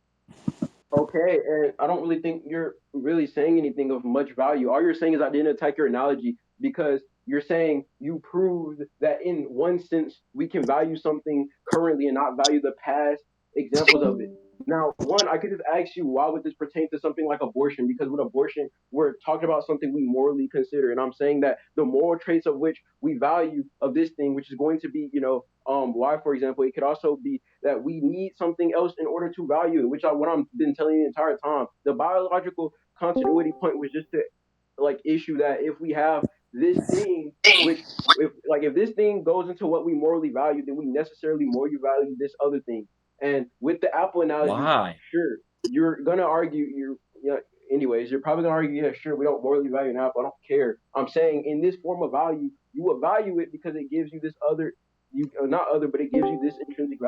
Okay, and I don't really think you're really saying anything of much value. All you're saying is I didn't attack your analogy because you're saying you proved that in one sense we can value something currently and not value the past examples of it. Now, one, I could just ask you why would this pertain to something like abortion? Because with abortion, we're talking about something we morally consider, and I'm saying that the moral traits of which we value of this thing, which is going to be, why, for example, it could also be that we need something else in order to value it, which I what I've been telling you the entire time. The biological continuity point was just to like issue that if we have this thing, which if this thing goes into what we morally value, then we necessarily morally value this other thing. And with the Apple analogy, Why? sure, you're gonna argue anyways, you're probably gonna argue, yeah, sure, we don't morally value an apple. I don't care. I'm saying in this form of value, you will value it because it gives you this other, you not other, but it gives you this intrinsic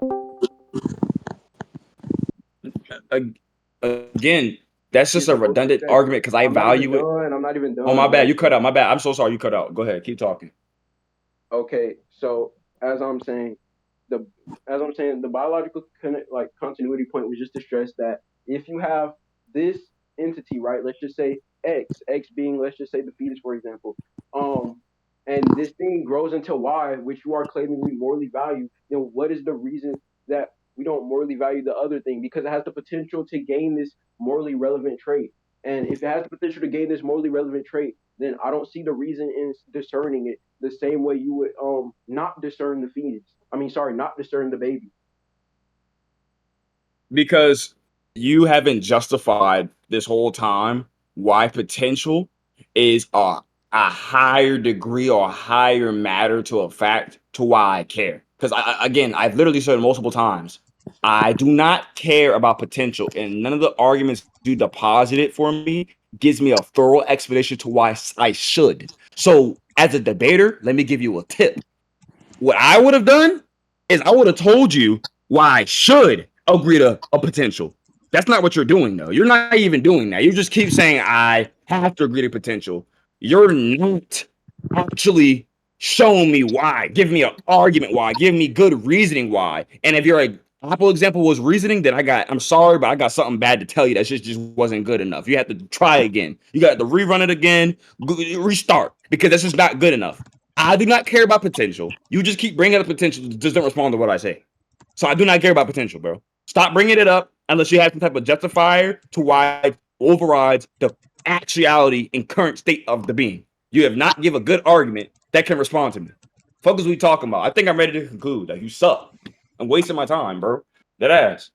Again, that's value. just a With no redundant respect, argument because I I'm not even value it. done. I'm not even Oh, done. my bad. Like, You cut out. My bad. I'm so sorry you cut out. Go ahead. Keep talking. okay, so as I'm saying, the the biological continuity point was just to stress that if you have this entity, right? Let's just say X being, let's just say the fetus, for example, um, and this thing grows into Y, which you are claiming we morally value. Then what is the reason that we don't morally value the other thing? Because it has the potential to gain this morally relevant trait. And if it has the potential to gain this morally relevant trait, then I don't see the reason in discerning it the same way you would not discern the fetus. I mean, sorry, not discern the baby. Because you haven't justified this whole time why potential is a higher degree or a higher matter to a fact to why I care. Because again, I've literally said multiple times, I do not care about potential, and none of the arguments you deposited for me gives me a thorough explanation to why I should. So, as a debater, let me give you a tip. What I would have done is I would have told you why I should agree to a potential. That's not what you're doing, though. You're not even doing that. You just keep saying, I have to agree to potential. You're not actually showing me why. Give me an argument why. Give me good reasoning why. And if your Apple example was reasoning, then I'm sorry, but I got something bad to tell you. That shit just wasn't good enough. You have to try again. You got to rerun it again, restart, because that's just not good enough. I do not care about potential. You just keep bringing up potential, just don't respond to what I say. So I do not care about potential, bro. Stop bringing it up unless you have some type of justifier to why it overrides the actuality and current state of the being. You have not give a good argument that can respond to me. Focus we talking about. I think I'm ready to conclude. Like, you suck. I'm wasting my time, bro. That ass.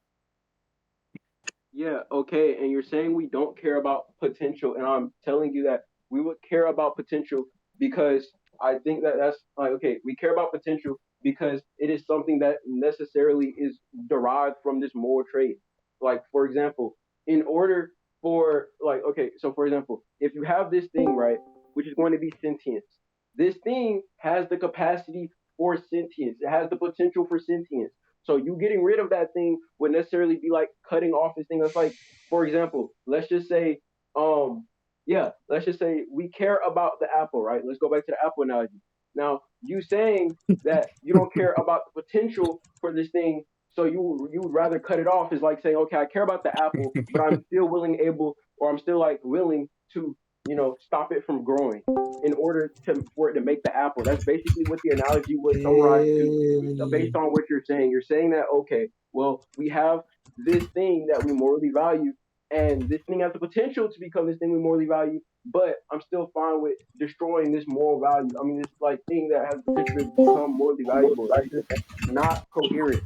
Yeah, okay, and you're saying we don't care about potential, and I'm telling you that we would care about potential because I think that that's like, okay, we care about potential because it is something that necessarily is derived from this moral trait. Like, for example, in order for, like, okay, so for example, if you have this thing, right, which is going to be sentience, this thing has the capacity for sentience, it has the potential for sentience. So you getting rid of that thing would necessarily be like cutting off this thing. That's like, for example, let's just say, let's just say we care about the apple, right? Let's go back to the apple analogy. Now, you saying that you don't care about the potential for this thing, so you would rather cut it off is like saying, okay, I care about the apple, but I'm still I'm still like willing to, stop it from growing in order for it to make the apple. That's basically what the analogy would summarize to based on what you're saying. You're saying that, okay, well, we have this thing that we morally value, and this thing has the potential to become this thing we morally value, but I'm still fine with destroying this moral value. I mean, this like thing that has the potential to become morally valuable. That's just not coherent.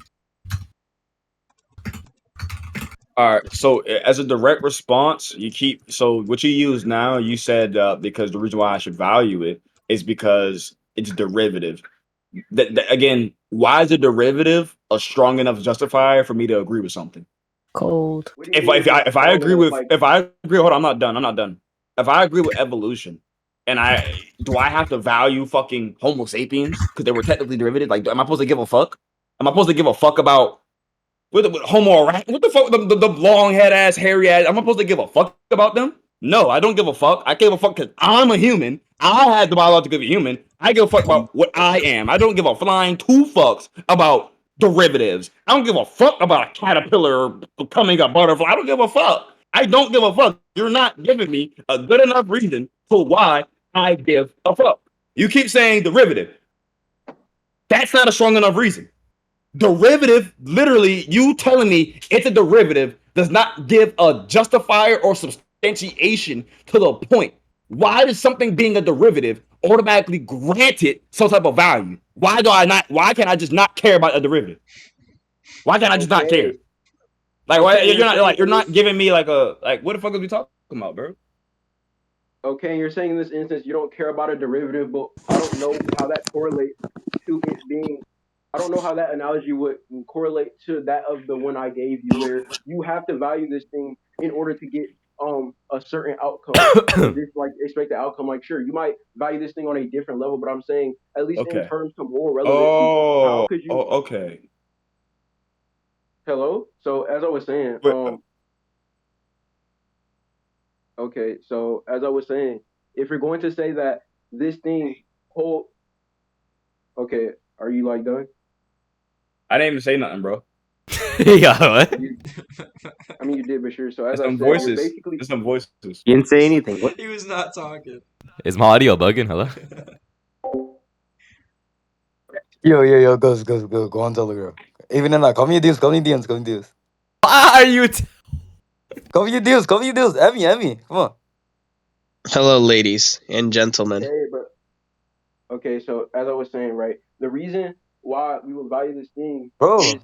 All right. So as a direct response, what you use now. You said because the reason why I should value it is because it's derivative. Again, why is a derivative a strong enough justifier for me to agree with something? Cold. What do you mean it's not strong enough? Like, If I agree, hold on, I'm not done. If I agree with evolution, and I have to value fucking Homo sapiens because they were technically derivative? Like, am I supposed to give a fuck? Am I supposed to give a fuck about with Homo erectus? What the fuck? The long head ass, hairy ass. Am I supposed to give a fuck about them? No, I don't give a fuck. I give a fuck because I'm a human. I had the biological human. I give a fuck about what I am. I don't give a flying two fucks about derivatives. I don't give a fuck about a caterpillar becoming a butterfly. I don't give a fuck. I don't give a fuck. You're not giving me a good enough reason for why I give a fuck. You keep saying derivative. That's not a strong enough reason. Derivative, literally, you telling me it's a derivative does not give a justifier or substantiation to the point. Why does something being a derivative automatically grant it some type of value? Why can't I just not care about a derivative? Why can't I just not care? okay, Like, why okay, you're not like you're in this not giving me like a like what the fuck are we talking about, bro? okay, you're saying in this instance you don't care about a derivative, but I don't know how that correlates to it being. I don't know how that analogy would correlate to that of the one I gave you, where you have to value this thing in order to get a certain outcome or this like expected outcome. Like, sure, you might value this thing on a different level, but I'm saying at least in Okay. terms of moral relevancy, how could you? Okay. Hello. So as I was saying, But, okay, so as I was saying, if you're going to say that this thing hold, okay, are you like done? I didn't even say nothing, bro. Yeah, what? You, I mean, you did, but sure. So as There's I some said, you're voices. basically There's some voices. You didn't say anything. What? He was not talking. Is my audio bugging? Hello? Yo, go on Telegram. Even in that, come you deals. Why are you? Come you deals. Emmy, come on. Hello, ladies and gentlemen. okay, but okay. So as I was saying, right, the reason why we will value this thing Bro. is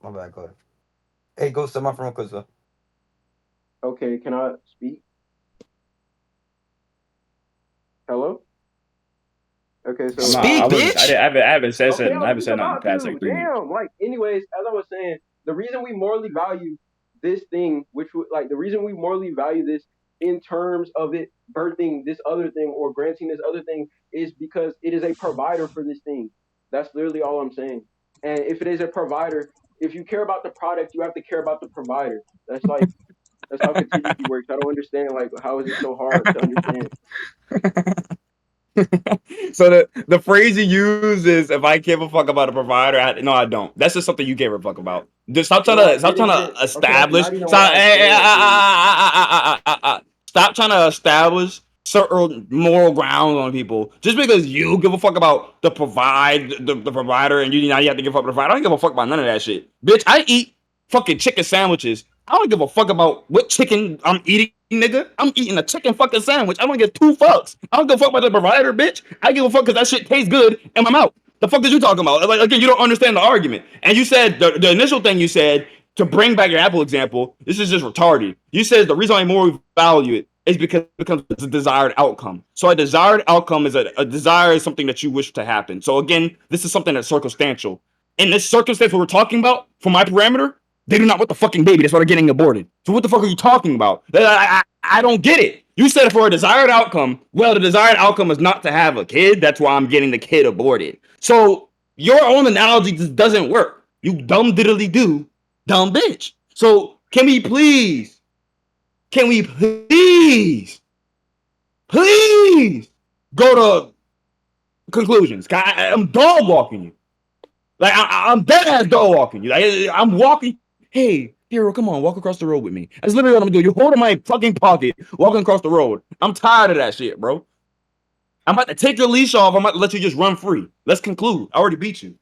My bad, go ahead. Hey, go send my friend quiz, bro. okay. Can I speak? Hello. Okay, so Speak, bitch! I haven't said okay, something. I I was haven't just said nothing in about the past like to. 3 weeks. Damn. Like, anyways, as I was saying, the reason we morally value this thing, which would like the reason we morally value this in terms of it birthing this other thing or granting this other thing is because it is a provider for this thing. That's literally all I'm saying. And if it is a provider, if you care about the product, you have to care about the provider. That's how contingency works. I don't understand like how is it so hard to understand? So the phrase you use is if I give a fuck about a provider, no, I don't. That's just something you give a fuck about. Just No, I stop didn't trying even. to Okay, that's establish. not even what Stop, I said, dude. stop trying to establish certain moral grounds on people just because you give a fuck about the provider and now you have to give a fuck about the provider. I don't give a fuck about none of that shit, bitch. I eat fucking chicken sandwiches. I don't give a fuck about what chicken I'm eating, nigga. I'm eating a chicken fucking sandwich. I don't give two fucks. I don't give a fuck about the provider, bitch. I give a fuck because that shit tastes good in my mouth. The fuck is you talking about? Like again, you don't understand the argument. And you said the initial thing you said to bring back your Apple example. This is just retarded. You said the reason why more value it is because it becomes a desired outcome. So a desired outcome is a desire is something that you wish to happen. So again, this is something that's circumstantial. In this circumstance, what we're talking about, for my parameter, they do not want the fucking baby. That's why they're getting aborted. So what the fuck are you talking about? I don't get it. You said for a desired outcome. Well, the desired outcome is not to have a kid. That's why I'm getting the kid aborted. So your own analogy just doesn't work. You dumb diddly do, dumb bitch. So can we please go to conclusions? I'm dog walking you. Like I'm dead ass dog walking you. Like I'm walking. Hey, hero, come on, walk across the road with me. That's literally what I'm doing. You're holding my fucking pocket, walking across the road. I'm tired of that shit, bro. I'm about to take your leash off. I'm about to let you just run free. Let's conclude. I already beat you.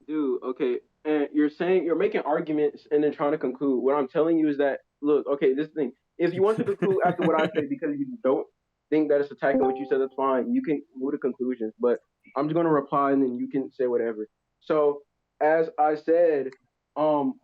Dude, okay, and you're making arguments and then trying to conclude. What I'm telling you is that look, okay, this thing. If you want to conclude after what I say because you don't think that it's attacking what you said, that's fine. You can move to conclusions, but I'm just gonna reply and then you can say whatever. So as I said, um,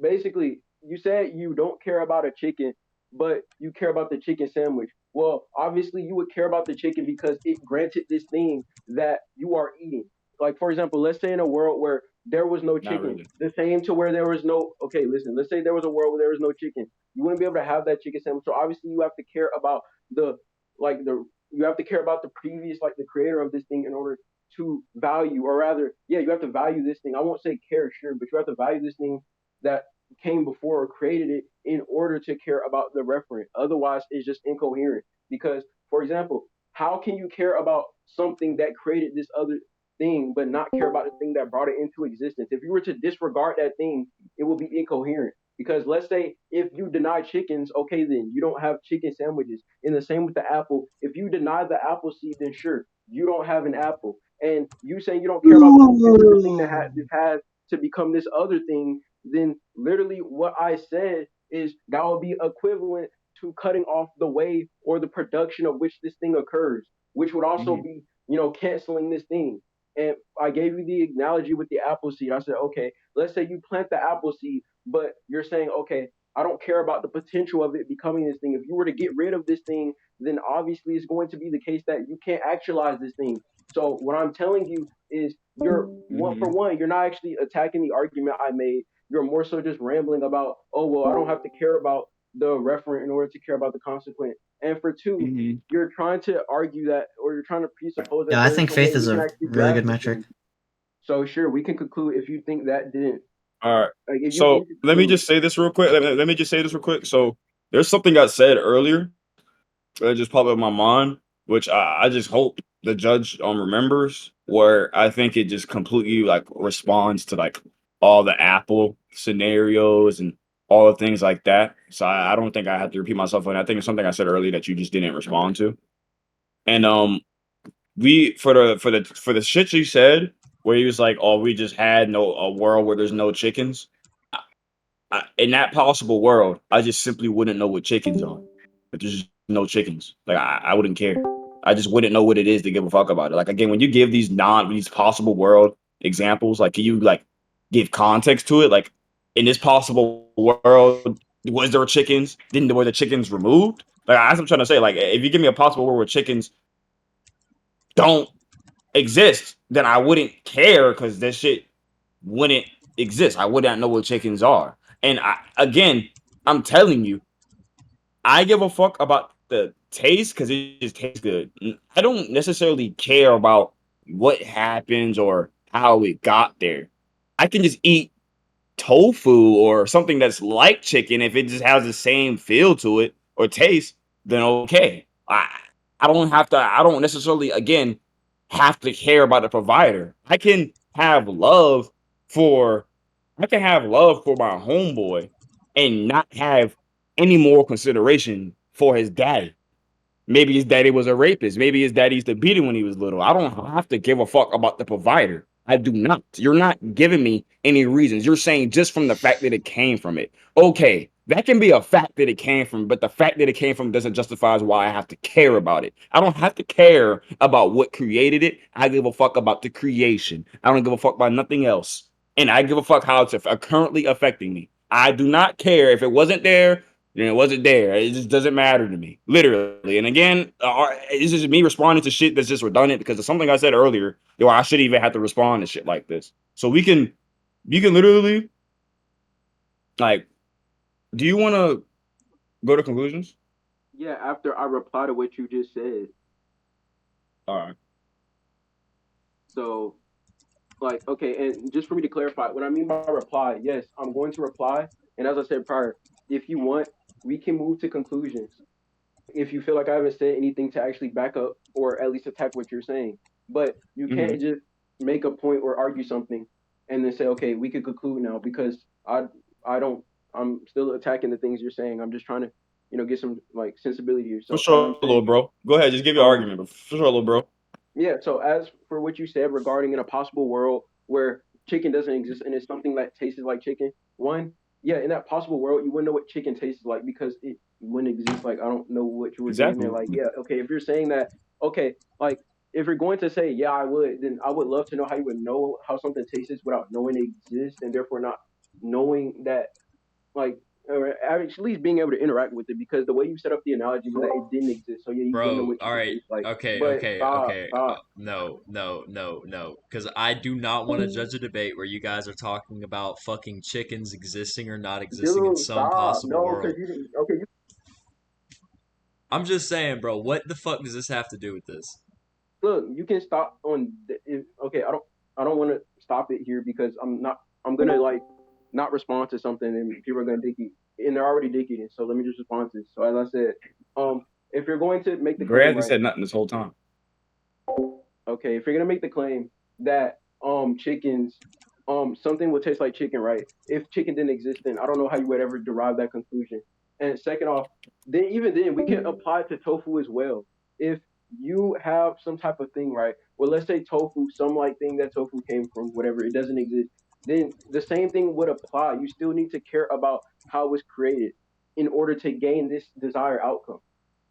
basically you said you don't care about a chicken, but you care about the chicken sandwich. Well, obviously you would care about the chicken because it granted this thing that you are eating. Like for example, let's say in a world where there was no Not chicken, really. the same to where there was no. Okay, listen. Let's say there was a world where there was no chicken. You wouldn't be able to have that chicken sandwich. So obviously, you have to care about the like the you have to care about the previous like the creator of this thing in order to value, or rather, yeah, you have to value this thing. I won't say care, sure, but you have to value this thing that came before or created it in order to care about the referent. Otherwise, it's just incoherent. Because, for example, how can you care about something that created this other thing, but not care about the thing that brought it into existence? If you were to disregard that thing, it will be incoherent. Because let's say if you deny chickens, okay, then you don't have chicken sandwiches. And the same with the apple. If you deny the apple seed, then sure, you don't have an apple. And you saying you don't care about the potential this thing that this has to become this other thing, then literally what I said is that would be equivalent to cutting off the way or the production of which this thing occurs, which would also Mm-hmm. be, canceling this thing. And I gave you the analogy with the apple seed. I said, okay, let's say you plant the apple seed, but you're saying, okay, I don't care about the potential of it becoming this thing. If you were to get rid of this thing, then obviously it's going to be the case that you can't actualize this thing. So what I'm telling you is you're one for Mm-hmm. one, you're not actually attacking the argument I made. You're more so just rambling about, oh well, I don't have to care about the referent in order to care about the consequent. And for two, Mm-hmm. you're trying to argue that, or you're trying to presuppose that Yeah, I there is think a way faith is we can a actually really grasp good the metric. thing. So sure, we can conclude if you think that didn't. All right. Like if you So can let me conclude. just say this real quick. Let me just say this real quick. So there's something I said earlier that just popped up in my mind, which I just hope the judge remembers. Where I think it just completely like responds to like all the Apple scenarios and all the things like that. So I don't think I have to repeat myself on. I think it's something I said earlier that you just didn't respond to. And we for the shit you said where he was like, "Oh, we just had no a world where there's no chickens." In that possible world, I just simply wouldn't know what chickens are. If there's just no chickens, like I wouldn't care. I just wouldn't know what it is to give a fuck about it. Like again, when you give these possible world examples, like can you like give context to it? Like in this possible world, was there chickens? Didn't were the chickens removed? Like that's what I'm trying to say. Like if you give me a possible world where chickens don't exist, then I wouldn't care because this shit wouldn't exist. I wouldn't know what chickens are. And again, I'm telling you, I give a fuck about the taste because it just tastes good. I don't necessarily care about what happens or how it got there. I can just eat tofu or something that's like chicken, if it just has the same feel to it or taste, then okay. I don't necessarily again have to care about the provider. For I can have love for my homeboy and not have any more consideration for his daddy. Maybe his daddy was a rapist. Maybe his daddy used to beat him when he was little. I don't have to give a fuck about the provider. I do not. You're not giving me any reasons. You're saying just from the fact that it came from it. Okay, that can be a fact that it came from, but the fact that it came from doesn't justify why I have to care about it. I don't have to care about what created it. I give a fuck about the creation. I don't give a fuck about nothing else. And I give a fuck how it's currently affecting me. I do not care if it wasn't there, then it wasn't there. It just doesn't matter to me, literally. And again, it's just me responding to shit that's just redundant because it's something I said earlier. Yo, I shouldn't even have to respond to shit like this. So you can literally, like, do you want to go to conclusions? Yeah, after I reply to what you just said. All right. So, like, okay, and just for me to clarify, what I mean by reply, yes, I'm going to reply. And as I said prior, if you want, we can move to conclusions. If you feel like I haven't said anything to actually back up or at least attack what you're saying. But you Mm-hmm. can't just make a point or argue something and then say, okay, we could conclude now because I don't I'm still attacking the things you're saying. I'm just trying to, get some like sensibility here. For So as I'm sure, little saying, bro. Go ahead, just give your um argument, but for sure, little bro. yeah, so as for what you said regarding in a possible world where chicken doesn't exist and it's something that tastes like chicken, one, yeah, in that possible world, you wouldn't know what chicken tastes like because it wouldn't exist. Like, I don't know what you were doing there. Exactly. Like, yeah, okay, if you're saying that, okay, like, if you're going to say, yeah, I would, then I would love to know how you would know how something tastes without knowing it exists and therefore not knowing that, like, or at least being able to interact with it because the way you set up the analogy was that it didn't exist. So, yeah, you wouldn't know Bro, what all chicken right. tastes like. Okay, But okay, stop, okay. stop. No, no, no, no. Because I do not want to judge a debate where you guys are talking about fucking chickens existing or not existing in Dude, some stop. possible No, world. because you didn't. Okay, I'm just saying, bro, what the fuck does this have to do with this? look, you can stop on. Okay, I don't want to stop it here because I'm not. I'm gonna like not respond to something and people are gonna dig you, and they're already digging. So let me just respond to this. So as I said, if you're going to make the Gray claim, hasn't right? said nothing this whole time. Okay, if you're gonna make the claim that chickens something would taste like chicken, right? If chicken didn't exist, then I don't know how you would ever derive that conclusion. And second off, then even then we can apply it to tofu as well. If you have some type of thing, right? Well, let's say tofu, some like thing that tofu came from, whatever, it doesn't exist. Then the same thing would apply. You still need to care about how it was created in order to gain this desired outcome.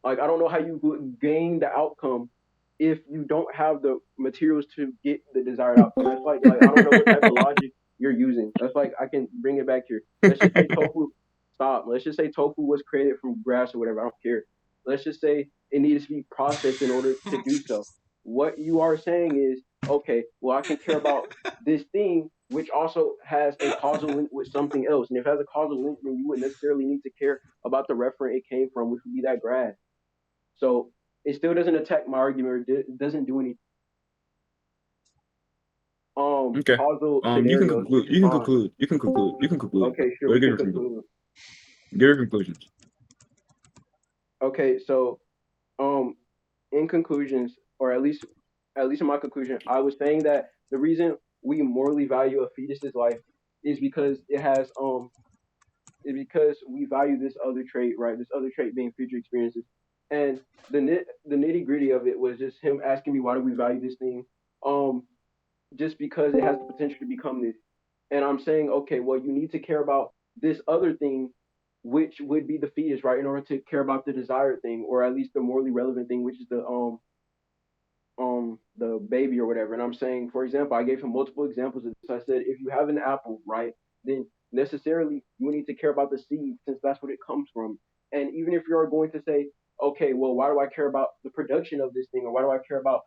Like I don't know how you would gain the outcome if you don't have the materials to get the desired outcome. That's like I don't know what type of logic you're using. That's like I can bring it back here. Let's just say tofu. Stop. Let's just say tofu was created from grass or whatever. I don't care. Let's just say it needs to be processed in order to do so. What you are saying is okay. Well, I can care about this thing which also has a causal link with something else. And if it has a causal link, then you wouldn't necessarily need to care about the referent it came from, which would be that grass. So it still doesn't attack my argument. Or it doesn't do any Okay. causal You can scenarios, which conclude. is You can fine. conclude. You can conclude. You can conclude. Okay, sure, Go we ahead, give can your conclusion. conclude. Give your conclusions. Okay, so um, in conclusions, or at least in my conclusion, I was saying that the reason we morally value a fetus's life is because it has is because we value this other trait, right? This other trait being future experiences. And the nitty gritty of it was just him asking me why do we value this thing? Um, just because it has the potential to become this. And I'm saying, okay, well, you need to care about this other thing, which would be the fetus, right? In order to care about the desired thing, or at least the morally relevant thing, which is the baby or whatever. And I'm saying, for example, I gave him multiple examples of this. I said, if you have an apple, right, then necessarily you need to care about the seed since that's what it comes from. And even if you're going to say, okay, well, why do I care about the production of this thing, or why do I care about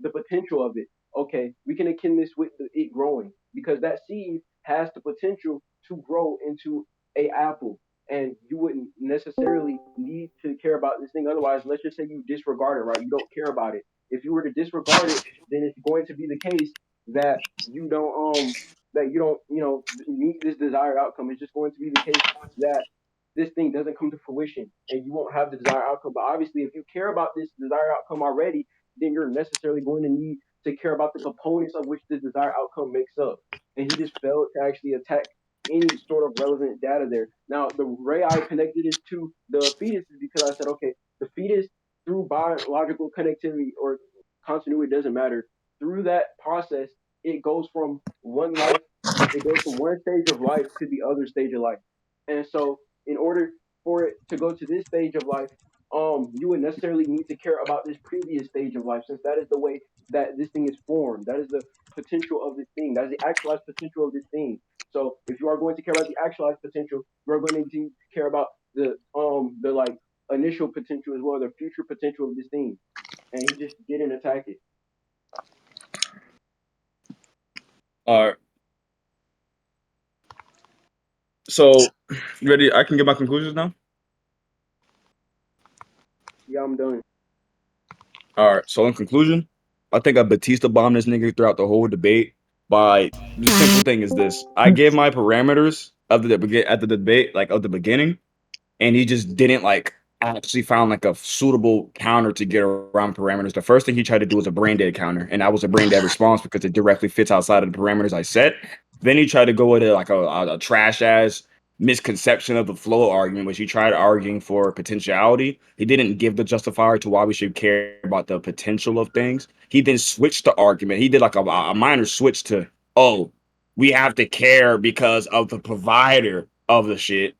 the potential of it? Okay, we can akin this with it growing because that seed has the potential to grow into a apple, and you wouldn't necessarily need to care about this thing otherwise. Let's just say you disregard it, right? You don't care about it. If you were to disregard it, then it's going to be the case that you don't that you don't, meet this desired outcome. It's just going to be the case that this thing doesn't come to fruition and you won't have the desired outcome. But obviously, if you care about this desired outcome already, then you're necessarily going to need to care about the components of which the desired outcome makes up. And he just failed to actually attack any sort of relevant data there. Now, the way I connected this to the fetus is because I said, okay, the fetus through biological connectivity or continuity, doesn't matter. Through that process, it goes from one life, it goes from one stage of life to the other stage of life. And so, in order for it to go to this stage of life, you would necessarily need to care about this previous stage of life, since that is the way that this thing is formed. That is the potential of this thing. That is the actualized potential of this thing. So, if you are going to care about the actualized potential, you are going to need to care about the like initial potential as well, the future potential of this thing. And he just didn't attack it. All right. So, you ready? I can get my conclusions now. Yeah, I'm done. All right. So, in conclusion, I think I Batista bombed this nigga throughout the whole debate. By the simple thing is this: I gave my parameters of at the debate, like of the beginning, and he just didn't like actually found like a suitable counter to get around parameters. The first thing he tried to do was a brain dead counter, and that was a brain dead response because it directly fits outside of the parameters I set. Then he tried to go with like a trash ass misconception of the flow argument, which he tried arguing for potentiality. He didn't give the justifier to why we should care about the potential of things. He then switched the argument. He did like a minor switch to, oh, we have to care because of the provider of the shit.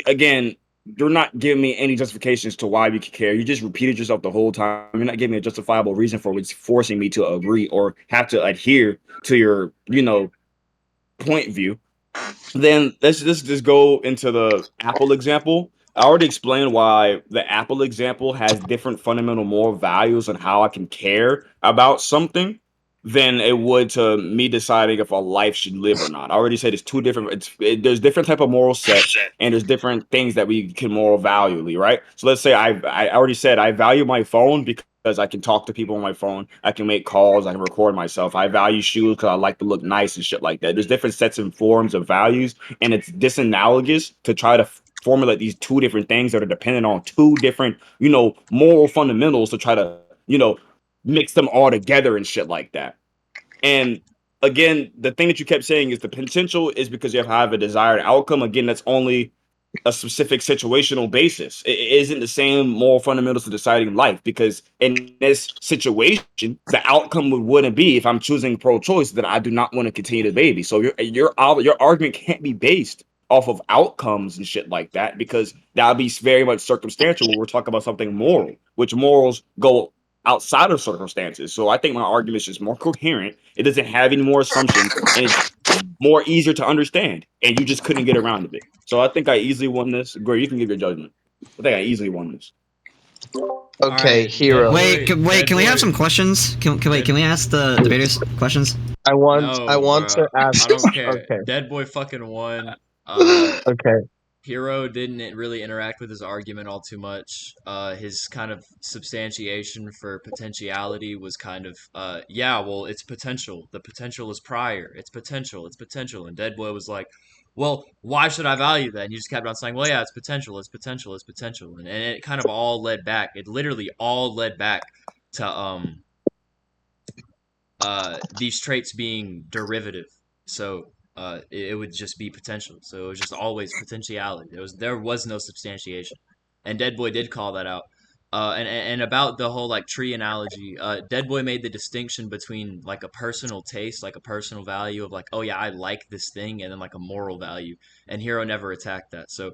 Again, you're not giving me any justifications to why we could care. You just repeated yourself the whole time. You're not giving me a justifiable reason for which forcing me to agree or have to adhere to your, point view. Then let's just go into the Apple example. I already explained why the Apple example has different fundamental moral values and how I can care about something than it would to me deciding if a life should live or not. I already said it's two different. There's different type of moral sets and there's different things that we can moral value, right? So let's say I already said I value my phone because I can talk to people on my phone. I can make calls. I can record myself. I value shoes because I like to look nice and shit like that. There's different sets and forms of values, and it's disanalogous to try to formulate these two different things that are dependent on two different, moral fundamentals to try to, mix them all together and shit like that. And again, the thing that you kept saying is the potential is because you have a desired outcome. Again, that's only a specific situational basis. It isn't the same moral fundamentals to deciding life because in this situation, the outcome wouldn't be if I'm choosing pro-choice that I do not want to continue the baby. So your argument can't be based off of outcomes and shit like that because that would be very much circumstantial when we're talking about something moral, which morals go outside of circumstances. So I think my argument is just more coherent. It doesn't have any more assumptions, and it's more easier to understand. And you just couldn't get around it. So I think I easily won this. Gray, you can give your judgment. I think I easily won this. All Okay, right, Hero. Wait, can we have some questions? Can we ask the debaters questions? I No, want bro. to ask. I don't care. Okay, Deadboy fucking won. okay. Hero didn't really interact with his argument all too much. His kind of substantiation for potentiality was kind of, yeah, well, it's potential. The potential is prior. It's potential. It's potential. And Deadboy was like, well, why should I value that? And you just kept on saying, well, yeah, it's potential. It's potential. It's potential. And it kind of all led back. It literally all led back to these traits being derivative. So it would just be potential. So it was just always potentiality. There was no substantiation, and Deadboy did call that out. And about the whole like tree analogy, Deadboy made the distinction between like a personal taste, like a personal value of like, oh yeah, I like this thing, and then like a moral value. And Hero never attacked that. So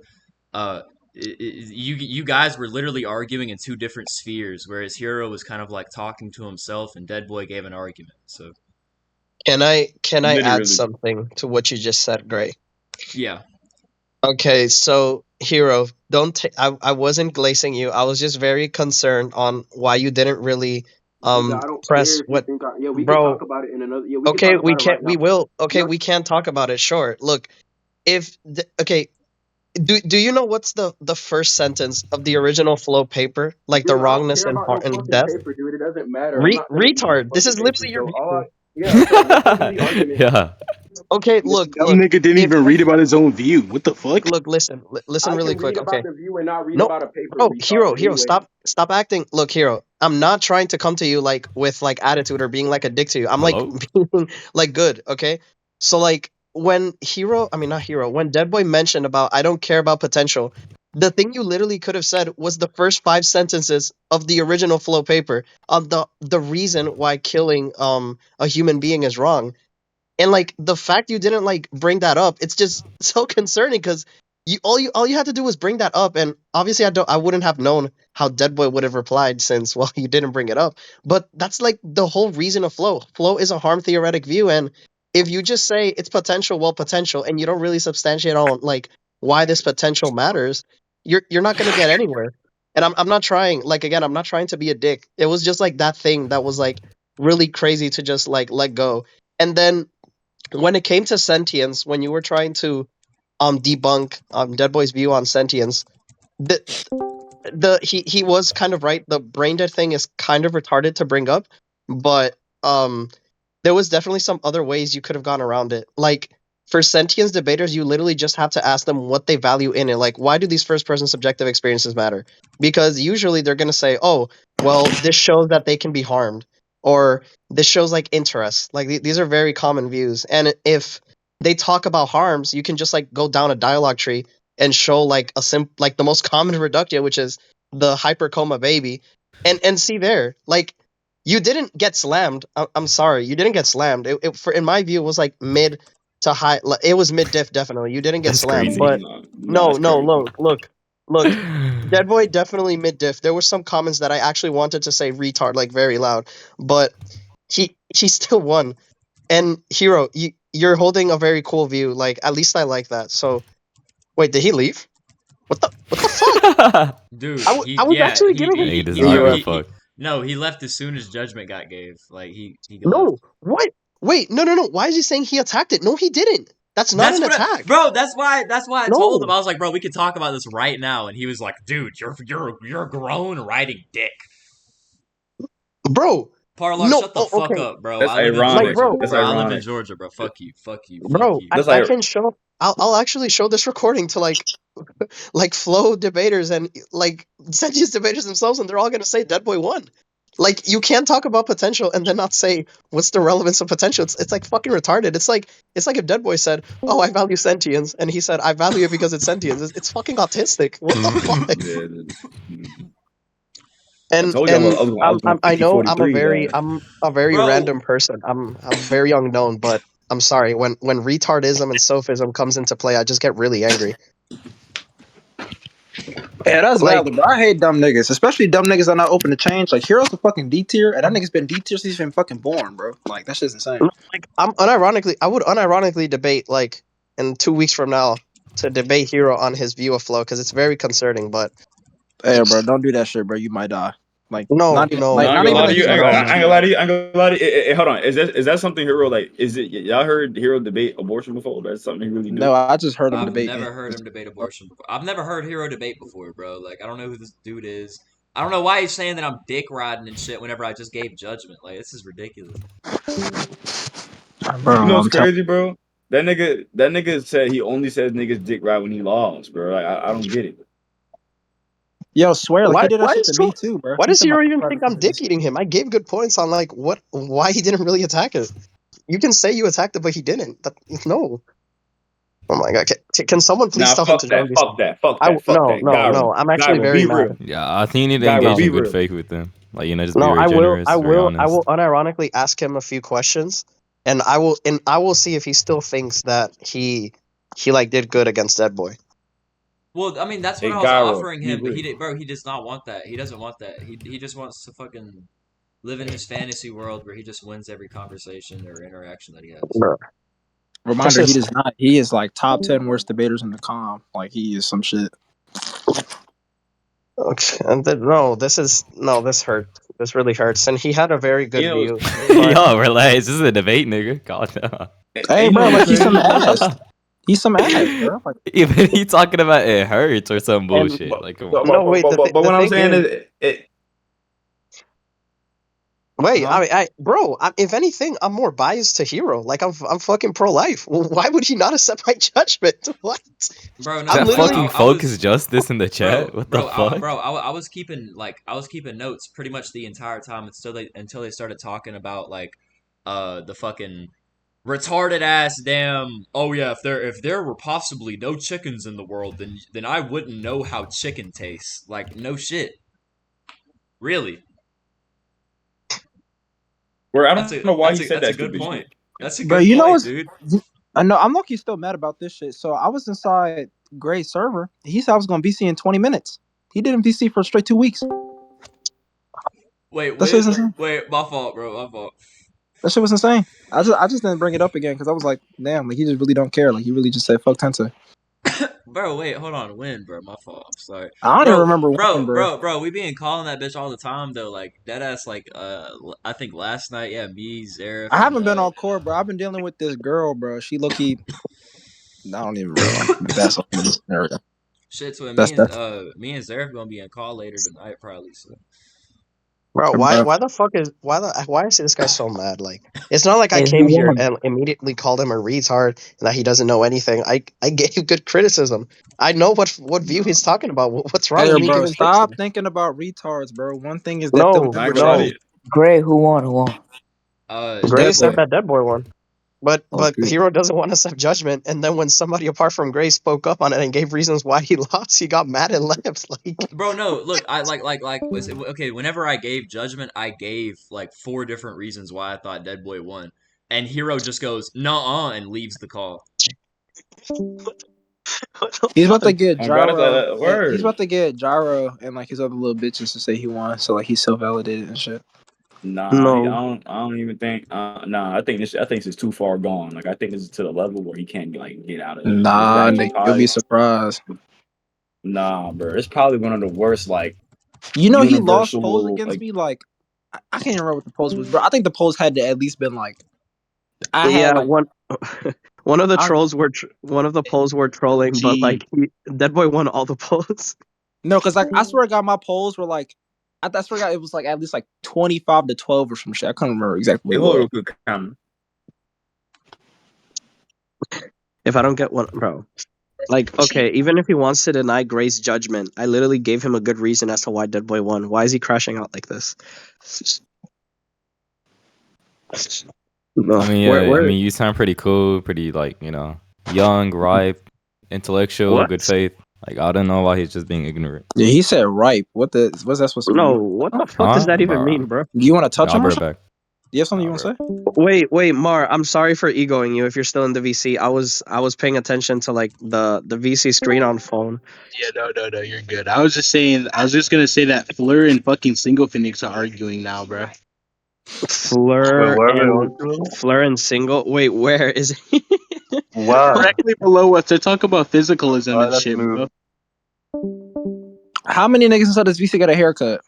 you guys were literally arguing in two different spheres, whereas Hero was kind of like talking to himself, and Deadboy gave an argument. So Can I add Literally. something to what you just said, Gray? yeah, Okay, so Hero, don't I wasn't glazing you. I was just very concerned on why you didn't really Nigga, I don't care press if you what, think yeah, we could talk bro. about it in another we could Okay, talk about it right now. we will. Okay, You're we can talk about it. Sure. Look, okay, do you know what's the first sentence of the original flow paper? Like the dude, I don't wrongness care and about no and fucking death? paper, dude. It doesn't matter. I'm not gonna read no Retard. This fucking is paper. literally your So all I view. yeah, so listen to the argument. Yeah. Okay, look. Dumb nigga didn't If even read about his own view. What the fuck? look, listen I really can quick. read about Okay. the view and not read No, about a paper, bro, retard. hero, Anyway, stop acting. Look, hero, I'm not trying to come to you like with like attitude or being like a dick to you. I'm like Hello? being like good, okay? So like when hero, I mean not hero, when Deadboy mentioned about I don't care about potential, the thing you literally could have said was the first 5 sentences of the original flow paper on the reason why killing a human being is wrong. And like the fact you didn't like bring that up, it's just so concerning because you had to do was bring that up, and obviously I wouldn't have known how Deadboy would have replied since well you didn't bring it up. But that's like the whole reason of flow. Flow is a harm theoretic view, and if you just say it's potential, well potential, and you don't really substantiate on like why this potential matters, you're not gonna get anywhere. And I'm not trying like again I'm not trying to be a dick. It was just like that thing that was like really crazy to just like let go. And then when it came to sentience, when you were trying to debunk Deadboy's view on sentience, the he was kind of right. The brain dead thing is kind of retarded to bring up, but there was definitely some other ways you could have gone around it. Like for sentience debaters, you literally just have to ask them what they value in it. Like, why do these first person subjective experiences matter? Because usually they're gonna say, "Oh, well, this shows that they can be harmed," or "This shows like interest." Like these are very common views. And if they talk about harms, you can just like go down a dialogue tree and show like like the most common reductio, which is the hypercoma baby, and see there like you didn't get slammed. I'm sorry, you didn't get slammed. For in my view, it was like mid to high. It was mid diff definitely. You didn't get That's slammed, crazy. but No, no, that's no. crazy. Look. Deadboy definitely mid diff. There were some comments that I actually wanted to say retard like very loud, but he still won. And hero, you're holding a very cool view. Like at least I like that. So wait, did he leave? What the fuck? Dude, I was yeah, actually giving him. He does he He not bro, give a left. fuck. no, he left as soon as judgment got gave. Like he left. No, what? Wait, no. Why is he saying he attacked it? No, he didn't. That's not That's an what, attack. bro. That's why I told him. No, I was like, bro, we could talk about this right now, and he was like, dude, you're grown writing dick. bro. Parlar, No. shut the Oh, fuck okay. up, bro. That's I live in Like, ironic. Georgia, bro, That's bro. I live in ironic. Georgia, bro. Fuck you, fuck you, fuck bro. you. That's I like can show. I'll actually show this recording to like flow debaters and like sentience debaters themselves, and they're all gonna say Deadboy won. Like you can't talk about potential and then not say what's the relevance of potential. It's like fucking retarded. It's like if Deadboy said, "Oh, I value sentience," and he said, "I value it because it's sentience." It's fucking autistic. What the fuck? yeah. I And told you and I was going I know 50-43. I'm a very Bro, random person. I'm very unknown, but I'm sorry when retardism and sophism comes into play, I just get really angry. Yeah, that's Like valid, but I hate dumb niggas, especially dumb niggas that are not open to change. Like Hero's a fucking D tier, and that nigga's been D tier since he's been fucking born, bro. Like that shit's insane. I would unironically debate like in 2 weeks from now to debate Hero on his view of flow because it's very concerning. But Hey, bro, don't do that shit, bro. You might die. Like no, not even No, no, I like ain't not gonna even lie no, to like you. he's I gonna ain't no. gonna, I die. ain't gonna lie to you. I ain't gonna lie to you. Hold on. Is that something Hero like? Is it y'all heard Hero debate abortion before? That's something he really do. No, I just heard him I've debate. never heard him debate abortion before. I've never heard Hero debate before, bro. Like I don't know who this dude is. I don't know why he's saying that I'm dick riding and shit whenever I just gave judgment. Like this is ridiculous. Bro, You know what's I'm telling. crazy, bro? That nigga said he only says niggas dick right when he lost, bro. Like I don't get it. Yo, swear, like he Why did that why shit is to so? me too, bro. Why He does said my Hero even private think I'm dick conversation. eating him? I gave good points on like why he didn't really attack it. You can say you attacked it, but he didn't. No. Oh my god! Can someone please Nah, tell him to fuck join that. these? Fuck that. Fuck that. Fuck that. No. I'm actually Gyro, very be mad. real. Yeah, I think you need to Gyro, engage be in good real. faith with them. Like, just be No, very generous, very I honest. will unironically ask him a few questions, and I will see if he still thinks that he like did good against Dead Boy. Well, I mean that's what Hey, I was Gyro, offering be him, but real. bro, he does not want that. He doesn't want that. He just wants to fucking live in his fantasy world where he just wins every conversation or interaction that he has. Bro, this Reminder, he is does not. He is like top 10 worst debaters in the com. Like he is some shit. okay. And no, this hurts. This really hurts. And he had a very good You know, view, but Yo, relax. This is a debate, nigga. Calm down. Hey, you bro, know what's like he's some crazy? ass. He's some ass, bro. Like Even he talking about it hurts or some and bullshit. But Like, come but on. but no but, wait, but, but, but the what I'm thing saying is, is, Wait, Huh? bro, if anything, I'm more biased to Hero. Like I'm fucking pro life. Why would he not accept my judgment? What? Bro, Is I'm no, that like literally. fucking I was focus justice in the chat? What the fuck? I was keeping I was keeping notes pretty much the entire time until they started talking about like the fucking retarded ass damn. Oh yeah, if there were possibly no chickens in the world, then I wouldn't know how chicken tastes. Like no shit, really. Where I don't know why he said That's a that good stupid point. shit. That's a Bro, good you know point, what's? dude. I know I'm lucky still mad about this shit. So I was inside Gray's server. He said I was gonna BC in 20 minutes. He didn't BC for straight 2 weeks. Wait, That shit was when? insane. Wait, my fault, bro. My fault. That shit was insane. I just didn't bring it up again because I was like, damn, like he just really don't care. Like he really just said fuck Tensei. Bro, wait, hold on. When, bro? My fault. I'm sorry, I don't even remember when, bro. bro. We been calling that bitch all the time though. Like that ass. Like I think last night, yeah, me, Zareth, I and haven't been on court, bro. I've been dealing with this girl, bro. She low key. I don't even realize that's a little scenario. shit. So That's that, me and Zareth gonna be in call later tonight, probably. So Bro, bro. why the fuck is why is this guy so mad? Like, it's not like I Hey, who came here won? and immediately called him a retard and that he doesn't know anything. I gave good criticism. I know what view he's talking about. What's wrong Hey, with me bro, giving tips to stop him? thinking about retards, bro. One thing is that them No, I ain't never gonna lie to no. changed. you. Gray, who won? Who won? Gray Dead said boy. that Dead Boy won. Oh, But shit. Hero doesn't want to accept judgment, and then when somebody apart from Gray spoke up on it and gave reasons why he lost, he got mad and left. Like, bro, no, look, I okay. Whenever I gave judgment, I gave like four different reasons why I thought Deadboy won, and Hero just goes "nuh-uh" and leaves the call. what the He's about to fuck? get Oh God, that's Gyro. a He's word. about to get Gyro and like his other little bitches to say he won. So like he's self validated and shit. Nah, No. I don't even think. Nah, I think this is too far gone. Like, I think this is to the level where he can't like get out of this. This is Nah, actually nigga, you'll be probably surprised. nah, bro. It's probably one of the worst like You know he lost polls universal against like. me. Like I can't even remember what the polls was, bro. I think the polls had to at least been like I had Yeah, like one of the I trolls were one of the polls were trolling, but like Dead Boy won all the polls. no, because like I swear to God, my polls were like I swear to God, it was like at least like 25 to 12 or some shit. I couldn't remember exactly Hey, what it hold was. on, real quick, Cam. If I don't get one, bro. Like, okay, even if he wants to deny Gray's judgment, I literally gave him a good reason as to why Dead Boy won. Why is he crashing out like this? I Ugh, mean, where yeah, I where mean, you sound pretty cool, pretty like, you know, young, ripe, intellectual, what? good faith. Like, I don't know why he's just being ignorant. Yeah, he said ripe. What's that supposed to No, mean? what the fuck does Huh? that even Bro, mean, bro? Do you want to touch I'll him be or right something? back. Do you have something you I'll be want right to back. say? Wait, Mar, I'm sorry for egoing you if you're still in the VC. I was paying attention to like the VC screen on phone. Yeah, no, you're good. I was just saying, I was just gonna say that Fleur and fucking Single Phoenix are arguing now, bro. Wait, Fleur where are they and all doing? Fleur and single. Wait, where is he? Wow. Directly below us, they're talking about physicalism Alright, and let's shit, move. bro. How many niggas inside this VC got a haircut?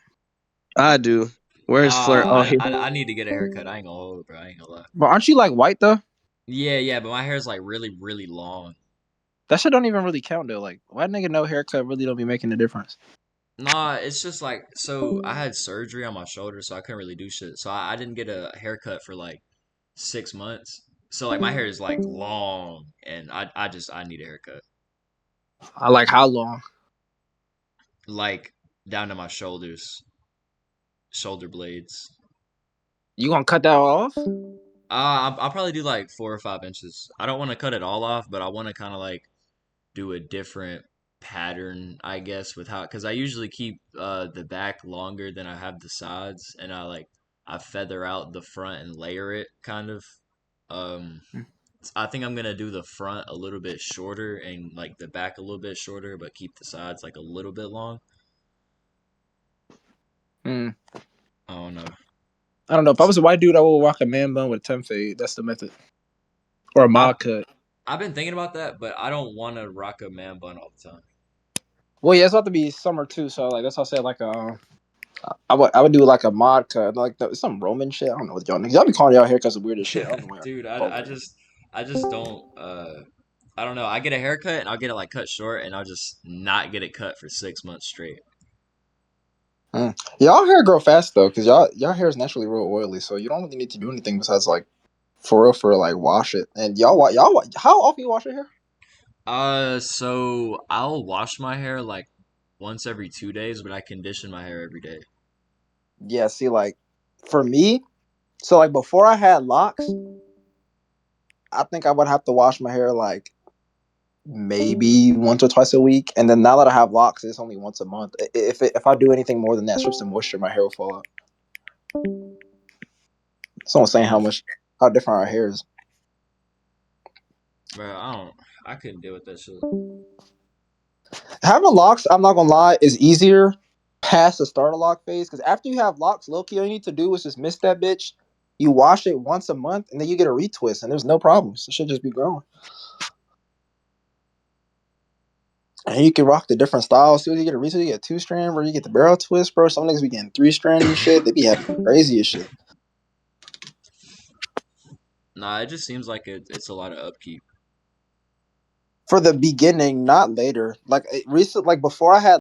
I do. Where's Fleur? Oh, he. I need to get a haircut. I ain't gonna hold it, bro. I ain't gonna lie. But aren't you like white though? Yeah, but my hair's like really long. That shit don't even really count though. Like, why nigga no haircut really don't be making a difference? Nah, it's just like so I had surgery on my shoulder, so I couldn't really do shit. So I didn't get a haircut for like 6 months. So like my hair is like long, and I need a haircut, I like how long? like down to my shoulders, shoulder blades. You gonna cut that off? I'll probably do like 4 or 5 inches. I don't want to cut it all off, but I want to kind of like do a different pattern, I guess, with how because I usually keep the back longer than I have the sides, and I feather out the front and layer it kind of. Um, I think I'm gonna do the front a little bit shorter and like the back a little bit shorter, but keep the sides like a little bit long. Hmm. I don't know. I don't know. If I was a white dude, I would rock a man bun with a temp fade. That's the method. Or a I've mod cut. I've been thinking about that, but I don't want to rock a man bun all the time. Well, yeah, it's about to be summer too, so like that's how I said like I would do like a mod cut, like some Roman shit. I don't know what y'all niggas. Y'all be calling y'all haircuts the weirdest shit. I don't know why y'all Dude, call I just don't I don't know. I get a haircut and I'll get it like cut short and I'll just not get it cut for 6 months straight. Y'all hair grow fast though, cause y'all hair is naturally real oily, so you don't really need to do anything besides like for like wash it. And how often you wash your hair? So I'll wash my hair like once every 2 days, but I condition my hair every day. Yeah, see, like for me, so like before I had locks, I think I would have to wash my hair like maybe once or twice a week, and then now that I have locks, it's only once a month. If I do anything more than that, strips the moisture, my hair will fall out. Someone's saying Mm, how different our hair is. bro, I couldn't deal with that shit. Having locks, I'm not gonna lie, is easier past the starter lock phase. Because after you have locks, low key, all you need to do is just miss that bitch. You wash it once a month, and then you get a retwist, and there's no problems. It should just be growing. And you can rock the different styles. See, you get a retwist, you get a 2-strand, bro. You get the barrel twist, bro. Some niggas be getting 3-strand and shit. They be having the craziest shit. Nah, it just seems like it's a lot of upkeep. For the beginning, not later. Like recent, like before I had